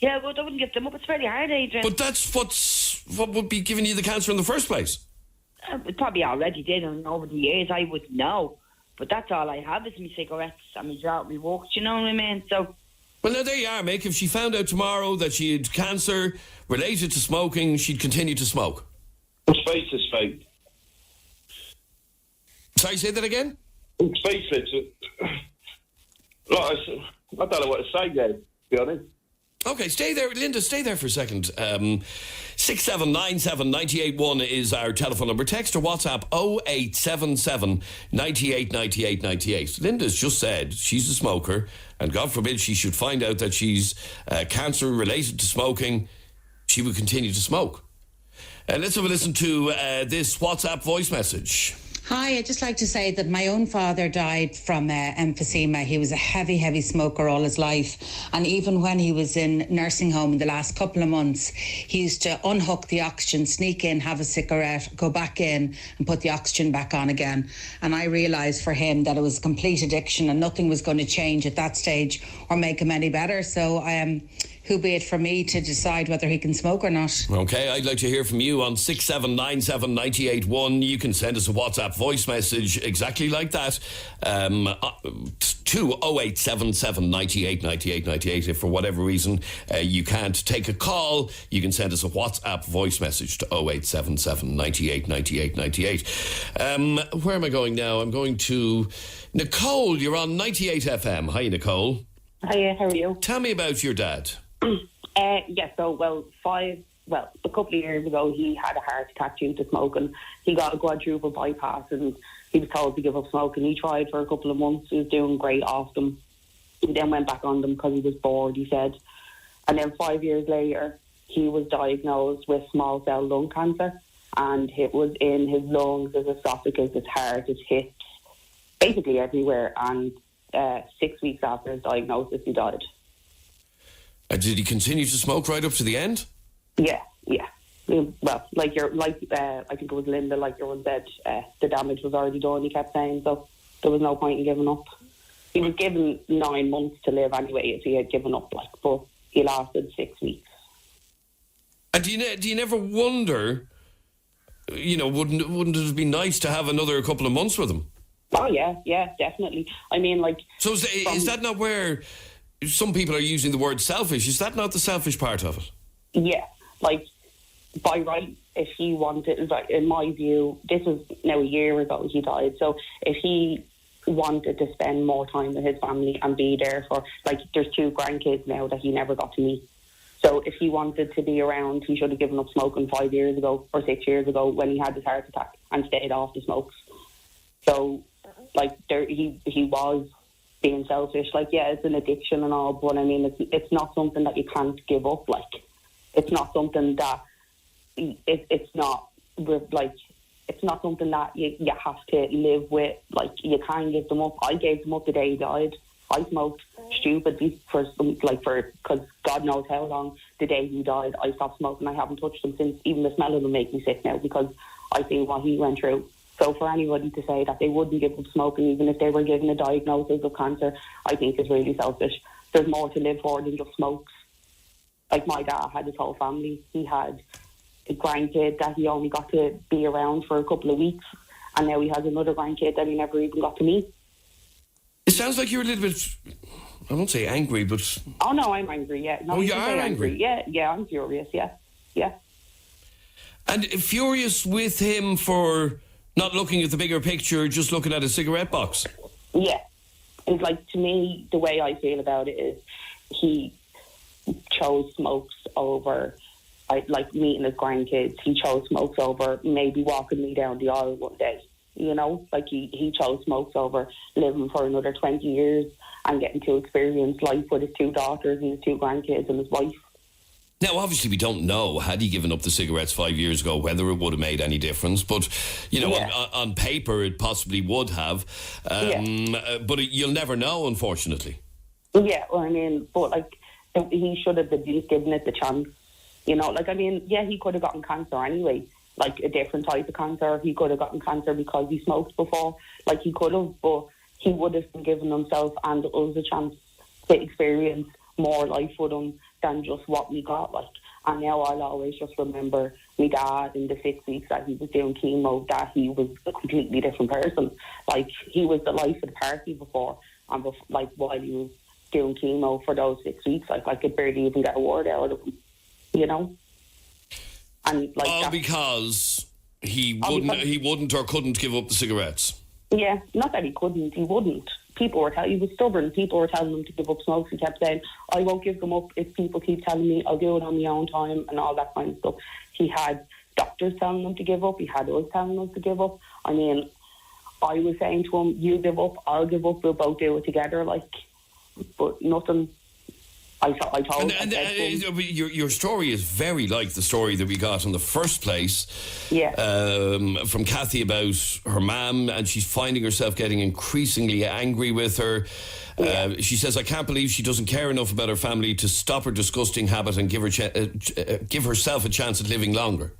Yeah, but I wouldn't give them up. It's very hard, Adrian. But that's what would be giving you the cancer in the first place. It probably already did, and over the years I wouldn't know. But that's all I have is my cigarettes and my job, my work, you know what I mean? So. Well, now there you are, Mick. If she found out tomorrow that she had cancer related to smoking, she'd continue to smoke. Speak to speak. Sorry, say that again? I'm speechless. Like, I don't know what to say there, to be honest. Okay, stay there. Linda, stay there for a second. 6797 981 is our telephone number. Text or WhatsApp 0877 98 98 98. Linda's just said she's a smoker, and God forbid she should find out that she's cancer related to smoking, she would continue to smoke. Let's have a listen to this WhatsApp voice message. Hi, I'd just like to say that my own father died from emphysema. He was a heavy smoker all his life. And even when he was in nursing home in the last couple of months, he used to unhook the oxygen, sneak in, have a cigarette, go back in and put the oxygen back on again. And I realised for him that it was complete addiction and nothing was going to change at that stage or make him any better. So who be it for me to decide whether he can smoke or not. Okay, I'd like to hear from you on 6797 981. You can send us a WhatsApp voice message exactly like that to 0877 98 98 98. If for whatever reason you can't take a call, you can send us a WhatsApp voice message to 0877 98 98 98. Where am I going now? I'm going to Nicole. You're on 98 FM. Hi, Nicole. Hiya, how are you? Tell me about your dad. A couple of years ago, he had a heart attack due to smoking. He got a quadruple bypass and he was told to give up smoking. He tried for a couple of months. He was doing great off them. He then went back on them because he was bored, he said. And then 5 years later, he was diagnosed with small cell lung cancer, and it was in his lungs, his esophagus, his heart, his hips, basically everywhere. And 6 weeks after his diagnosis, he died. Did he continue to smoke right up to the end? Yeah. Well, I think it was Linda, like your one said, the damage was already done, he kept saying, so there was no point in giving up. He was given 9 months to live anyway if he had given up, but he lasted 6 weeks. And do you never wonder, wouldn't it have been nice to have another couple of months with him? Oh, yeah, definitely. I mean, So is that not where some people are using the word selfish? Is that not the selfish part of it? Yeah, by right, if he wanted, in my view, this was now a year ago he died, so if he wanted to spend more time with his family and be there for, there's 2 grandkids now that he never got to meet. So if he wanted to be around, he should have given up smoking 5 years ago or 6 years ago when he had his heart attack and stayed off the smokes. So, he was being selfish. it's an addiction and all, but I mean, it's not something that you can't give up. It's not something that it's not something that you have to live with. You can't give them up. I gave them up the day he died. I smoked stupidly because God knows how long. The day he died, I stopped smoking. I haven't touched them since. Even the smell of them make me sick now because I see what he went through. So for anybody to say that they wouldn't give up smoking even if they were given a diagnosis of cancer, I think is really selfish. There's more to live for than just smokes. My dad had his whole family. He had a grandkid that he only got to be around for a couple of weeks, and now he has another grandkid that he never even got to meet. It sounds like you're a little bit, I won't say angry, but... Oh, no, I'm angry, yeah. No, you are angry? Yeah, I'm furious, yeah. And furious with him for not looking at the bigger picture, just looking at a cigarette box? Yeah. It's to me, the way I feel about it is he chose smokes over, meeting his grandkids. He chose smokes over maybe walking me down the aisle one day. He chose smokes over living for another 20 years and getting to experience life with his 2 daughters and his 2 grandkids and his wife. Now, obviously, we don't know, had he given up the cigarettes 5 years ago, whether it would have made any difference. But, on paper, it possibly would have. But you'll never know, unfortunately. Yeah, well, I mean, but, he should have at least given it the chance. He could have gotten cancer anyway. A different type of cancer. He could have gotten cancer because he smoked before. He could have, but he would have been giving himself and us a chance to experience more life with him than just what we got. And now I'll always just remember my dad in the 6 weeks that he was doing chemo, that he was a completely different person. He was the life of the party before, and while he was doing chemo for those 6 weeks, I could barely even get a word out of him, And because he wouldn't or couldn't give up the cigarettes. Yeah, not that he couldn't, he wouldn't. He was stubborn. People were telling him to give up smokes. He kept saying, I won't give them up if people keep telling me I'll do it on my own time and all that kind of stuff. He had doctors telling him to give up. He had us telling him to give up. I mean, I was saying to him, you give up, I'll give up, we'll both do it together, but nothing. I told him. Your story is very like the story that we got in the first place. Yeah. From Kathy about her mum, and she's finding herself getting increasingly angry with her. She says, I can't believe she doesn't care enough about her family to stop her disgusting habit and give herself a chance at living longer.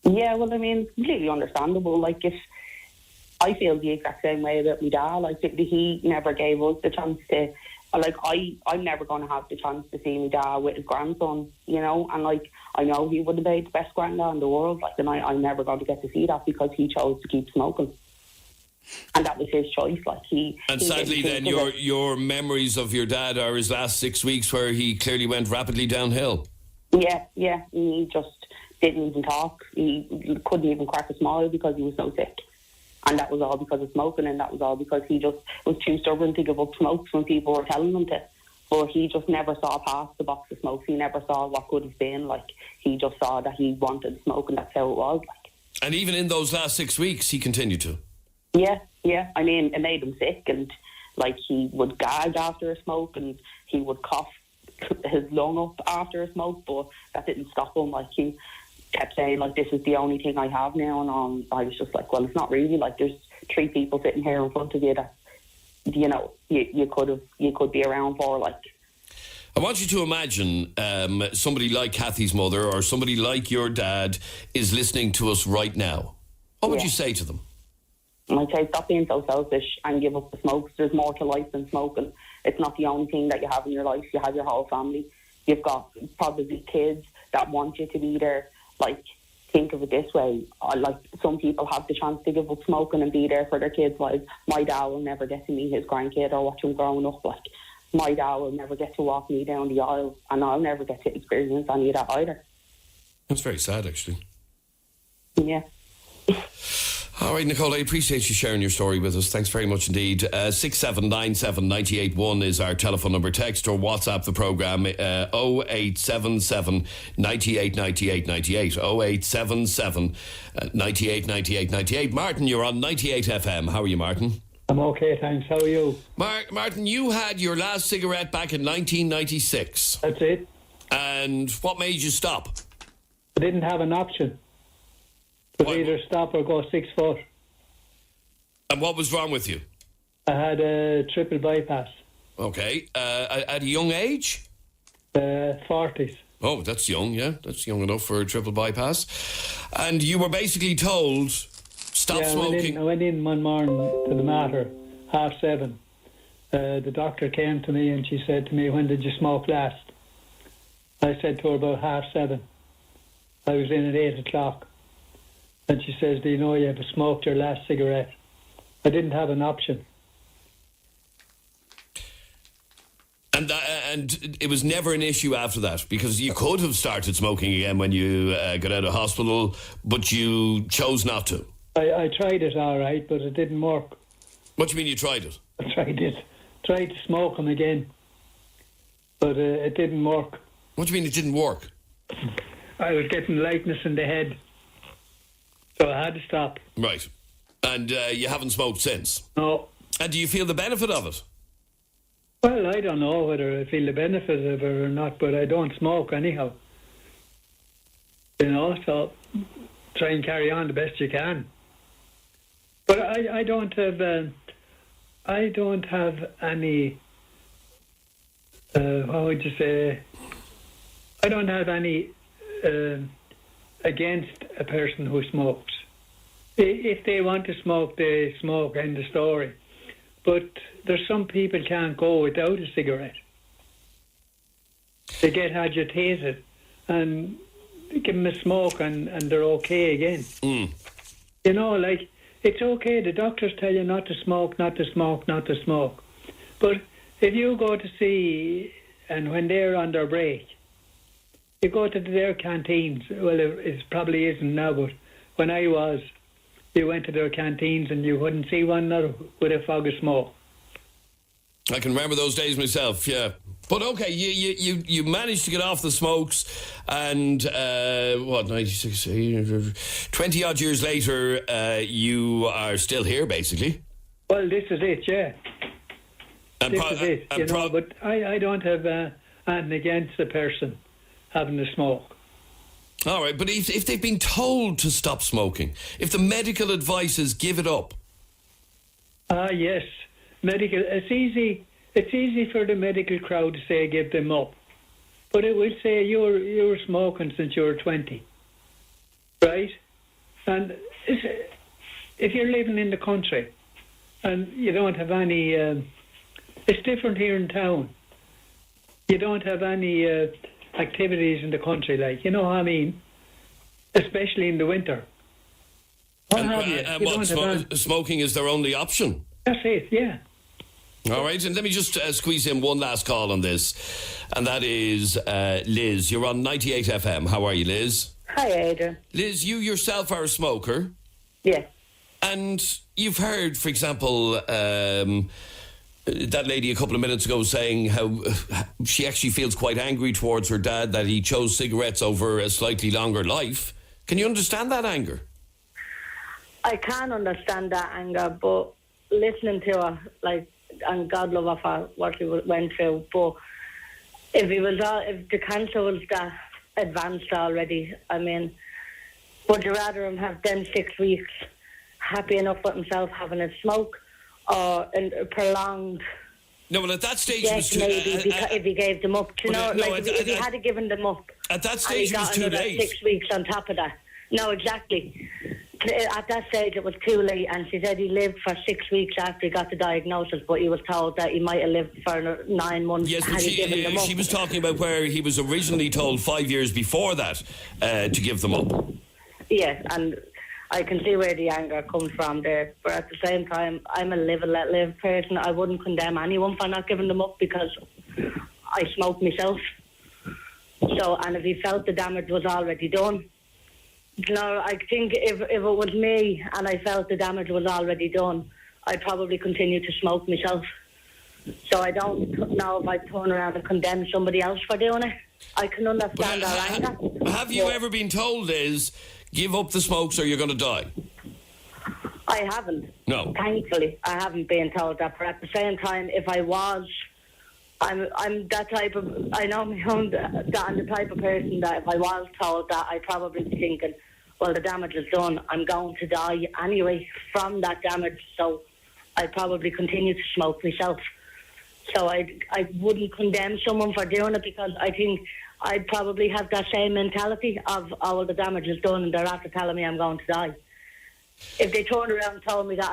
Yeah, well, I mean, completely understandable. If I feel the exact same way about my dad, he never gave us the chance to. I'm never going to have the chance to see my dad with his grandson, and I know he would have been the best granddad in the world, and I'm never going to get to see that because he chose to keep smoking, and that was his choice. And sadly, then your memories of your dad are his last 6 weeks, where he clearly went rapidly downhill. Yeah, he just didn't even talk. He couldn't even crack a smile because he was so sick. And that was all because of smoking, and that was all because he just was too stubborn to give up smokes when people were telling him to. But he just never saw past the box of smokes. He never saw what could have been. He just saw that he wanted to smoke, and that's how it was. And even in those last 6 weeks, he continued to? Yeah. I mean, it made him sick, and he would gag after a smoke, and he would cough his lung up after a smoke, but that didn't stop him. He kept saying, this is the only thing I have now, and I was just well, it's not really. There's 3 people sitting here in front of you that, you could be around for. I want you to imagine somebody like Kathy's mother or somebody like your dad is listening to us right now. What would you say to them? I'd say stop being so selfish and give up the smokes. There's more to life than smoking. It's not the only thing that you have in your life. You have your whole family. You've got probably kids that want you to be there. Think of it this way. Some people have the chance to give up smoking and be there for their kids' lives. My dad will never get to meet his grandkid or watch him growing up. My dad will never get to walk me down the aisle, and I'll never get to experience any of that either. That's very sad, actually. Yeah. All right, Nicole, I appreciate you sharing your story with us. Thanks very much indeed. 6797 981 is our telephone number. Text or WhatsApp the programme 0877 98 98 98. 0877 98 98 98. Martin, you're on 98 FM. How are you, Martin? I'm okay, thanks. How are you? Martin, you had your last cigarette back in 1996. That's it. And what made you stop? I didn't have an option. Could either stop or go 6 foot. And what was wrong with you? I had a triple bypass. Okay. At a young age? 40s. Oh, that's young, yeah. That's young enough for a triple bypass. And you were basically told, stop smoking. I went in one morning to the Mater, 7:30. The doctor came to me and she said to me, when did you smoke last? I said to her about 7:30. I was in at 8 o'clock. And she says, do you know you have smoked your last cigarette? I didn't have an option. And it was never an issue after that, because you could have started smoking again when you got out of hospital, but you chose not to. I tried it all right, but it didn't work. What do you mean you tried it? I tried it. Tried to smoke them again, but it didn't work. What do you mean it didn't work? I was getting lightness in the head. So I had to stop. Right. And you haven't smoked since? No. And do you feel the benefit of it? Well, I don't know whether I feel the benefit of it or not, but I don't smoke anyhow. So try and carry on the best you can. But I don't have any, what would you say, I don't have any against a person who smokes. If they want to smoke, they smoke, end of story. But there's some people can't go without a cigarette. They get agitated and give them a smoke and they're okay again. Mm. It's okay, the doctors tell you not to smoke, not to smoke, not to smoke. But if you go to see, and when they're on their break, you go to their canteens, well, it probably isn't now, but when I was, you went to their canteens and you wouldn't see one another with a fog of smoke. I can remember those days myself, yeah. But okay, you managed to get off the smokes, and 96, 20 odd years later, you are still here, basically. Well, this is it, yeah. This is it, but I don't have anything against the person having the smoke. All right, but if they've been told to stop smoking, if the medical advice is give it up. Yes, medical. It's easy for the medical crowd to say give them up, but it will say you were smoking since you were 20, right? And if you're living in the country and you don't have any, it's different here in town. You don't have any activities in the country, like, you know what I mean? Especially in the winter. Smoking is their only option. That's it, yeah. All right, and let me just squeeze in one last call on this, and that is Liz. You're on 98 FM. How are you, Liz? Hi, Adrian. Liz, you yourself are a smoker. Yes. And you've heard, for example, that lady a couple of minutes ago saying how she actually feels quite angry towards her dad that he chose cigarettes over a slightly longer life. Can you understand that anger? I can understand that anger, but listening to her, like, and God love her for what he went through, but if the cancer was that advanced already, I mean, would you rather him have them 6 weeks happy enough with himself having a smoke, or a prolonged... No, well, at that stage it was too... if he gave them up, if he had given them up... At that stage it was too late. 6 weeks on top of that. No, exactly. At that stage it was too late, and she said he lived for 6 weeks after he got the diagnosis, but he was told that he might have lived for 9 months. Yes, but she was talking about where he was originally told 5 years before that to give them up. Yes, and I can see where the anger comes from there, but at the same time, I'm a live and let live person. I wouldn't condemn anyone for not giving them up, because I smoke myself. So, and if he felt the damage was already done, no, I think if it was me and I felt the damage was already done, I'd probably continue to smoke myself. So I don't know if I'd turn around and condemn somebody else for doing it. I can understand our anger. Have you ever been told, Liz, give up the smokes or you're going to die? I haven't. No. Thankfully, I haven't been told that. But at the same time, if I was, I'm that type of... I know my own that I'm the type of person that if I was told that, I'd probably be thinking, well, the damage is done. I'm going to die anyway from that damage. So I'd probably continue to smoke myself. So I wouldn't condemn someone for doing it, because I think I'd probably have that same mentality of, oh, well, the damage is done and they're after telling me I'm going to die. If they turned around and told me that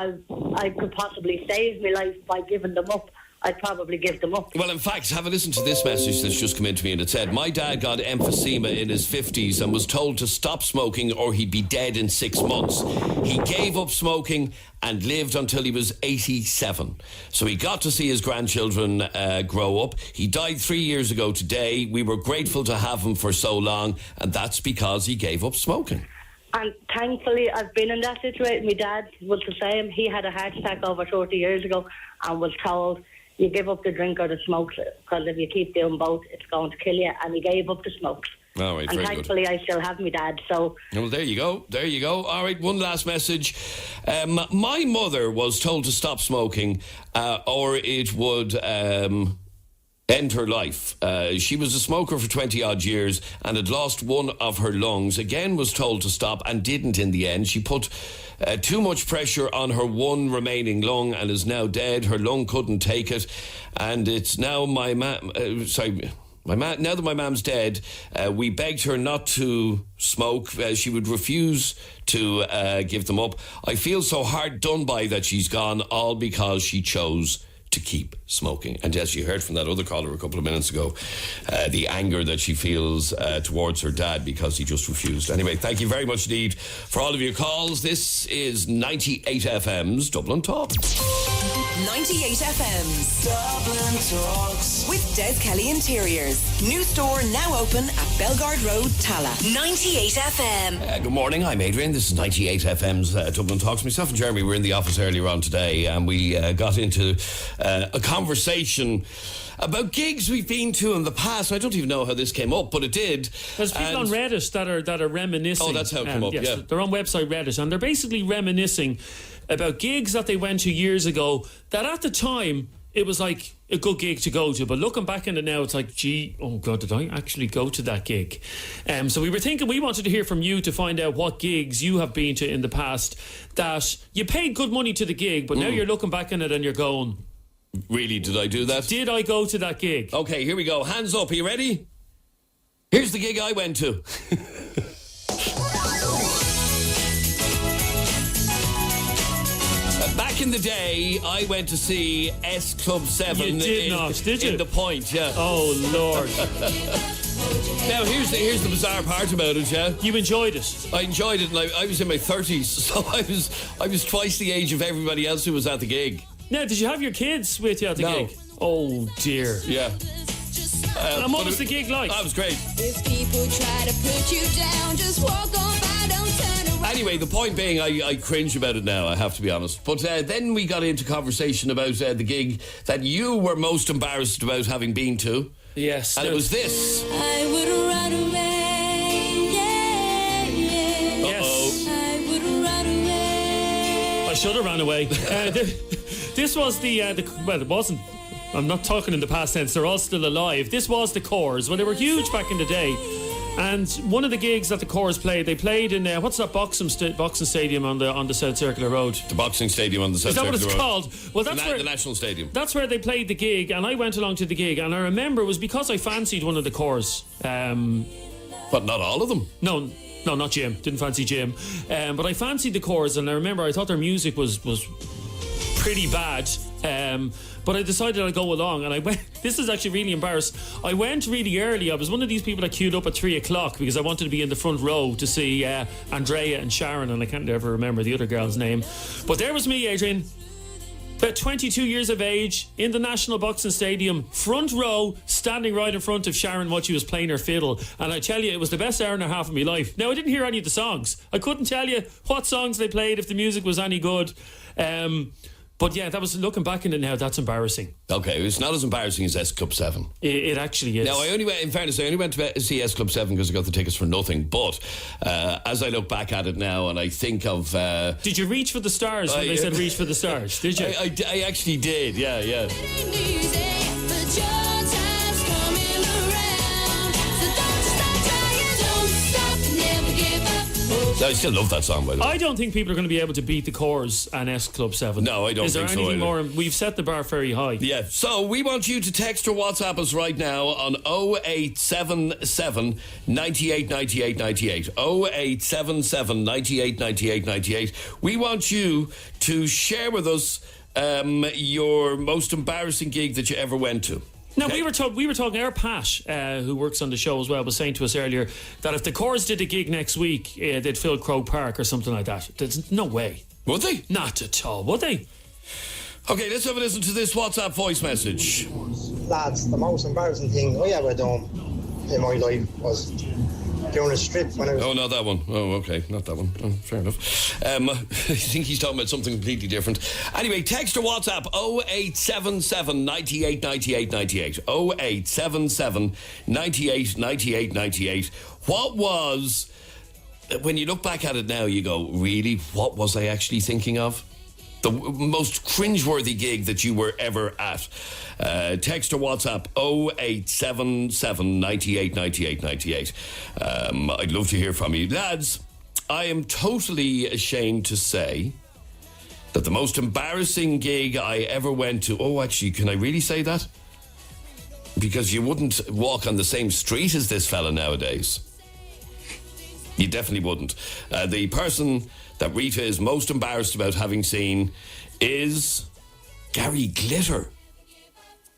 I could possibly save my life by giving them up, I'd probably give them up. Well, in fact, have a listen to this message that's just come in to me, and it said, my dad got emphysema in his 50s and was told to stop smoking or he'd be dead in 6 months. He gave up smoking and lived until he was 87. So he got to see his grandchildren grow up. He died 3 years ago today. We were grateful to have him for so long, and that's because he gave up smoking. And thankfully, I've been in that situation. My dad was the same. He had a heart attack over 30 years ago and was told, you give up the drink or the smokes, because if you keep doing both, it's going to kill you. And he gave up the smokes. All right, and very thankfully, good. I still have my dad. So, well, there you go. There you go. All right, one last message. My mother was told to stop smoking, or it would end her life. She was a smoker for 20 odd years and had lost one of her lungs. Again, was told to stop and didn't in the end. She put too much pressure on her one remaining lung and is now dead. Her lung couldn't take it, and it's now now that my mum's dead, we begged her not to smoke. She would refuse to give them up. I feel so hard done by that she's gone, all because she chose to keep smoking. And as you heard from that other caller a couple of minutes ago, the anger that she feels towards her dad because he just refused. Anyway, thank you very much indeed for all of your calls. This is 98 FM's Dublin Talks. 98 FM's Dublin Talks with Des Kelly Interiors. New store now open at Belgard Road, Tala. 98 FM. Good morning, I'm Adrian. This is 98 FM's Dublin Talks. Myself and Jeremy were in the office earlier on today, and we got into a conversation about gigs we've been to in the past. I don't even know how this came up, but it did. There's people on Reddit that are reminiscing. Oh, that's how it came up, yes, yeah. They're on website Reddit, and they're basically reminiscing about gigs that they went to years ago that at the time it was like a good gig to go to, but looking back in it now, it's like, gee, oh God, did I actually go to that gig? So we were thinking we wanted to hear from you to find out what gigs you have been to in the past that you paid good money to the gig, but now you're looking back in it and you're going, really, did I do that? Did I go to that gig? Okay, here we go. Hands up. Are you ready? Here's the gig I went to. Back in the day, I went to see S Club 7 You did not, did you? in the Point, yeah. Oh, Lord. Now, here's the bizarre part about it, yeah. You enjoyed it? I enjoyed it, and I was in my 30s, so I was twice the age of everybody else who was at the gig. Now, did you have your kids with you at the No. gig? Oh, dear. Yeah. And what was the gig like? That was great. If people try to put you down, just walk on by, don't turn around. Anyway, the point being, I cringe about it now, I have to be honest. But then we got into conversation about the gig that you were most embarrassed about having been to. Yes. And it was this. I would run away, yeah, yeah. Yes. I would run away. I should have ran away. This was well, it wasn't. I'm not talking in the past tense. They're all still alive. This was the Corrs. Well, they were huge back in the day. And one of the gigs that the Corrs played, they played in what's that boxing stadium on the South Circular Road? The boxing stadium on the South Circular Road. Is that what it's called? Well, that's the National Stadium. That's where they played the gig, and I went along to the gig, and I remember it was because I fancied one of the Corrs. But not all of them. No, not Jim. Didn't fancy Jim. But I fancied the Corrs, and I remember I thought their music was pretty bad. But I decided I'd go along, and I went. This is actually really embarrassing. I went really early. I was one of these people that queued up at 3:00 because I wanted to be in the front row to see Andrea and Sharon, and I can't ever remember the other girl's name. But there was me, Adrian, about 22 years of age, in the National Boxing Stadium, front row, standing right in front of Sharon while she was playing her fiddle. And I tell you, it was the best hour and a half of my life. Now, I didn't hear any of the songs. I couldn't tell you what songs they played, if the music was any good. But yeah, that was, looking back in it now, that's embarrassing. Okay, it's not as embarrassing as S Club 7. It actually is. Now, in fairness, I only went to see S Club 7 because I got the tickets for nothing. But as I look back at it now and I think of... did you reach for the stars when they said reach for the stars? Did you? I actually did, yeah. I still love that song, by the way. I don't think people are going to be able to beat the Corrs and S Club 7. No, I don't think so. Is there anything more? We've set the bar very high. Yeah, so we want you to text or WhatsApp us right now on 0877 98 98 98. 0877 98 98 98. We want you to share with us your most embarrassing gig that you ever went to. Now, we were talking, our Pat, who works on the show as well, was saying to us earlier that if the Corrs did a gig next week, they'd fill Croke Park or something like that. There's no way. Would they? Not at all, would they? Okay, let's have a listen to this WhatsApp voice message. Lads, the most embarrassing thing I ever done in my life was doing a strip when I was... Oh, not that one. Oh, okay, not that one. Oh, fair enough. I think he's talking about something completely different. Anyway, text or WhatsApp 0877 98 98 98. 0877 98 98 98. What was... When you look back at it now, you go, really, what was I actually thinking of? The most cringeworthy gig that you were ever at. Text or WhatsApp 0877 98 98 98. I'd love to hear from you. Lads, I am totally ashamed to say that the most embarrassing gig I ever went to... Oh, actually, can I really say that? Because you wouldn't walk on the same street as this fella nowadays. You definitely wouldn't. The person that Rita is most embarrassed about having seen is Gary Glitter.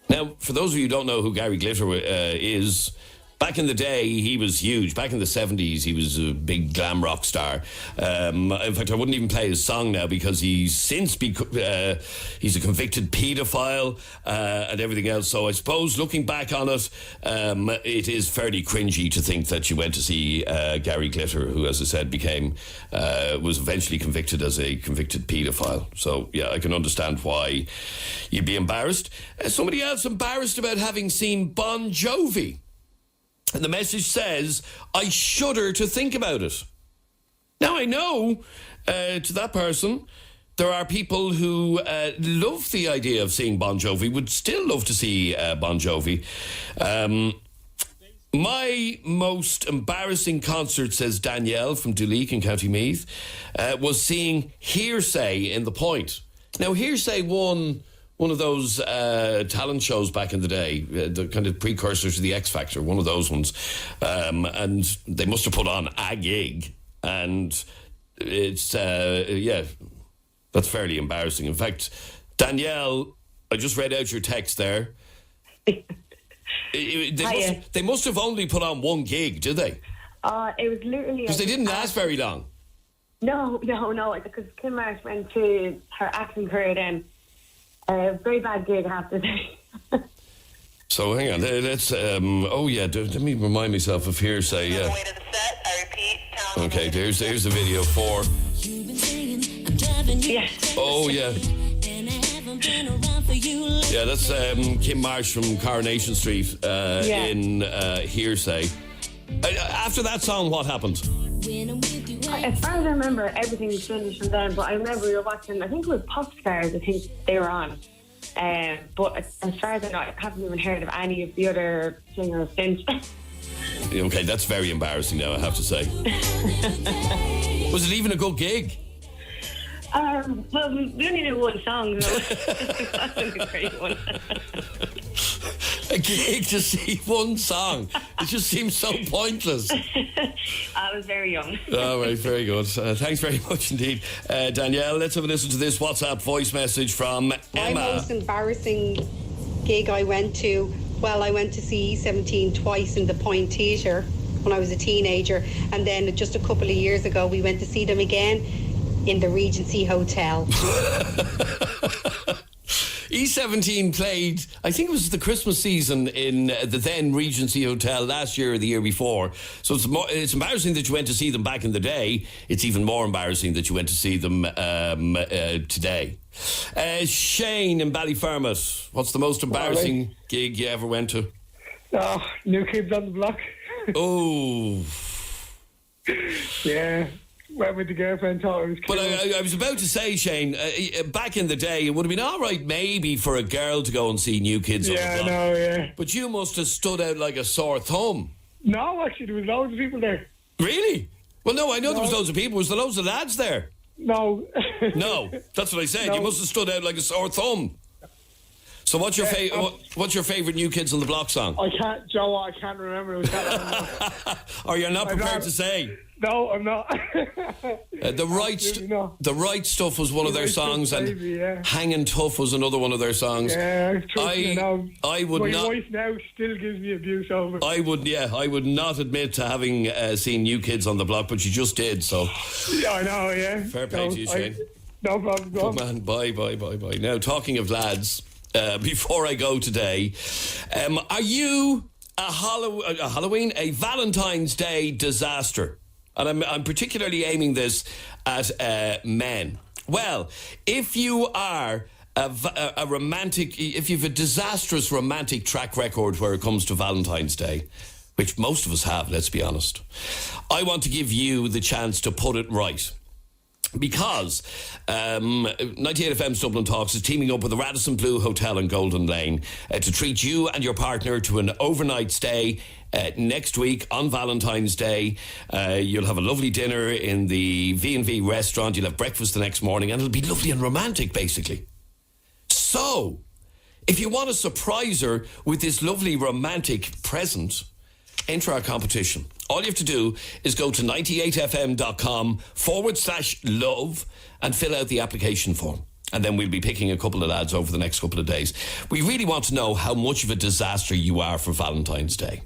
Now, for those of you who don't know who Gary Glitter is, Back in the day, he was huge. Back in the 70s, he was a big glam rock star. In fact, I wouldn't even play his song now because he's since he's a convicted paedophile and everything else. So I suppose looking back on it, it is fairly cringy to think that you went to see Gary Glitter, who, as I said, was eventually convicted as a convicted paedophile. So yeah, I can understand why you'd be embarrassed. Somebody else embarrassed about having seen Bon Jovi. And the message says, I shudder to think about it. Now, I know to that person, there are people who love the idea of seeing Bon Jovi, would still love to see Bon Jovi. My most embarrassing concert, says Danielle from Duleek in County Meath, was seeing Hearsay in the Point. Now, Hearsay won one of those talent shows back in the day, the kind of precursor to the X Factor, one of those ones. And they must have put on a gig. And it's, that's fairly embarrassing. In fact, Danielle, I just read out your text there. They must have only put on one gig, did they? It was literally... Because they didn't last very long. No, because Kim Marsh went to her acting career then. A very bad gig, I have to say. So hang on, let's. Let me remind myself of Hearsay. Yeah. Okay, there's the video for. Yeah. Oh yeah. Yeah, that's Kim Marsh from Coronation Street in Hearsay. After that song, what happened? As far as I remember, everything was finished and then, but I remember we were watching, I think it was Pop Stars, I think they were on. But as far as I know, I haven't even heard of any of the other singers since. Okay, that's very embarrassing now, I have to say. Was it even a good gig? Well, we only knew one song, so that wasn't a great one. A gig to see one song. It just seems so pointless. I was very young. All right, very good. Thanks very much indeed. Danielle, let's have a listen to this WhatsApp voice message from Emma. My most embarrassing gig I went to see E17 twice in the Point Theatre when I was a teenager, and then just a couple of years ago we went to see them again in the Regency Hotel. E17 played, I think it was the Christmas season in the then Regency Hotel last year or the year before. So it's embarrassing that you went to see them back in the day. It's even more embarrassing that you went to see them today. Shane in Ballyfermot, what's the most embarrassing gig you ever went to? New Kids on the Block. Oh. Yeah. Went with the girlfriend, thought it was cool. But I was about to say, Shane, back in the day, it would have been all right maybe for a girl to go and see New Kids on the Block. Yeah, I know, yeah. But you must have stood out like a sore thumb. No, actually, there was loads of people there. Really? Well, no, I know there was loads of people. Was there loads of lads there? No. No, that's what I said. No. You must have stood out like a sore thumb. So what's your favourite New Kids on the Block song? I can't remember. Or you're not prepared to say? No, I'm not. The Right Stuff was one of their songs, and Hanging Tough was another one of their songs. Yeah, I would my not. My wife now still gives me abuse over. I would not admit to having seen New Kids on the Block, but you just did. So. Yeah, I know. Yeah. Fair play to you, Shane. No problem. Good man. Bye. Now, talking of lads, before I go today, are you a Valentine's Day disaster? And I'm particularly aiming this at men. Well, if you are a romantic, if you have a disastrous romantic track record where it comes to Valentine's Day, which most of us have, let's be honest, I want to give you the chance to put it right. Because 98 FM's Dublin Talks is teaming up with the Radisson Blu Hotel in Golden Lane to treat you and your partner to an overnight stay next week on Valentine's Day. You'll have a lovely dinner in the V&V restaurant. You'll have breakfast the next morning, and it'll be lovely and romantic, basically. So, if you want to surprise her with this lovely romantic present, enter our competition. All you have to do is go to 98fm.com/love and fill out the application form. And then we'll be picking a couple of lads over the next couple of days. We really want to know how much of a disaster you are for Valentine's Day.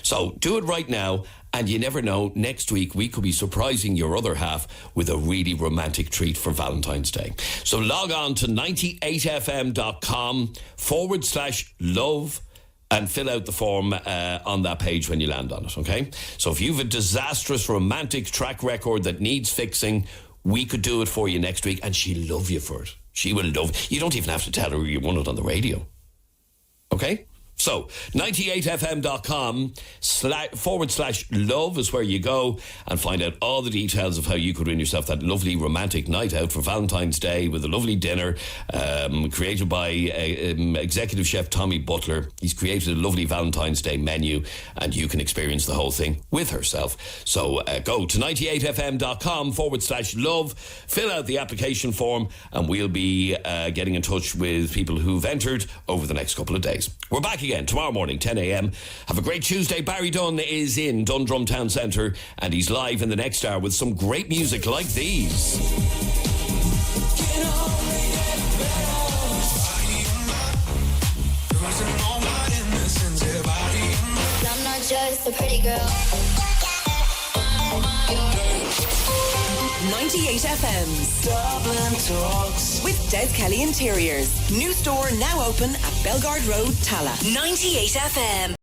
So do it right now, and you never know, next week we could be surprising your other half with a really romantic treat for Valentine's Day. So log on to 98fm.com/love and fill out the form on that page when you land on it, okay? So if you have a disastrous romantic track record that needs fixing, we could do it for you next week, and she'll love you for it. She will love. You don't even have to tell her you won it on the radio. Okay? So, 98fm.com/love is where you go and find out all the details of how you could win yourself that lovely romantic night out for Valentine's Day with a lovely dinner created by executive chef Tommy Butler. He's created a lovely Valentine's Day menu, and you can experience the whole thing with herself. So, go to 98fm.com/love, fill out the application form, and we'll be getting in touch with people who've entered over the next couple of days. We're back again tomorrow morning, 10 a.m. Have a great Tuesday. Barry Dunn is in Dundrum Town Centre, and he's live in the next hour with some great music like these. I'm not just a pretty girl. 98 FM's Dublin Talks with Des Kelly Interiors. New store now open at Belgard Road, Tala. 98 FM.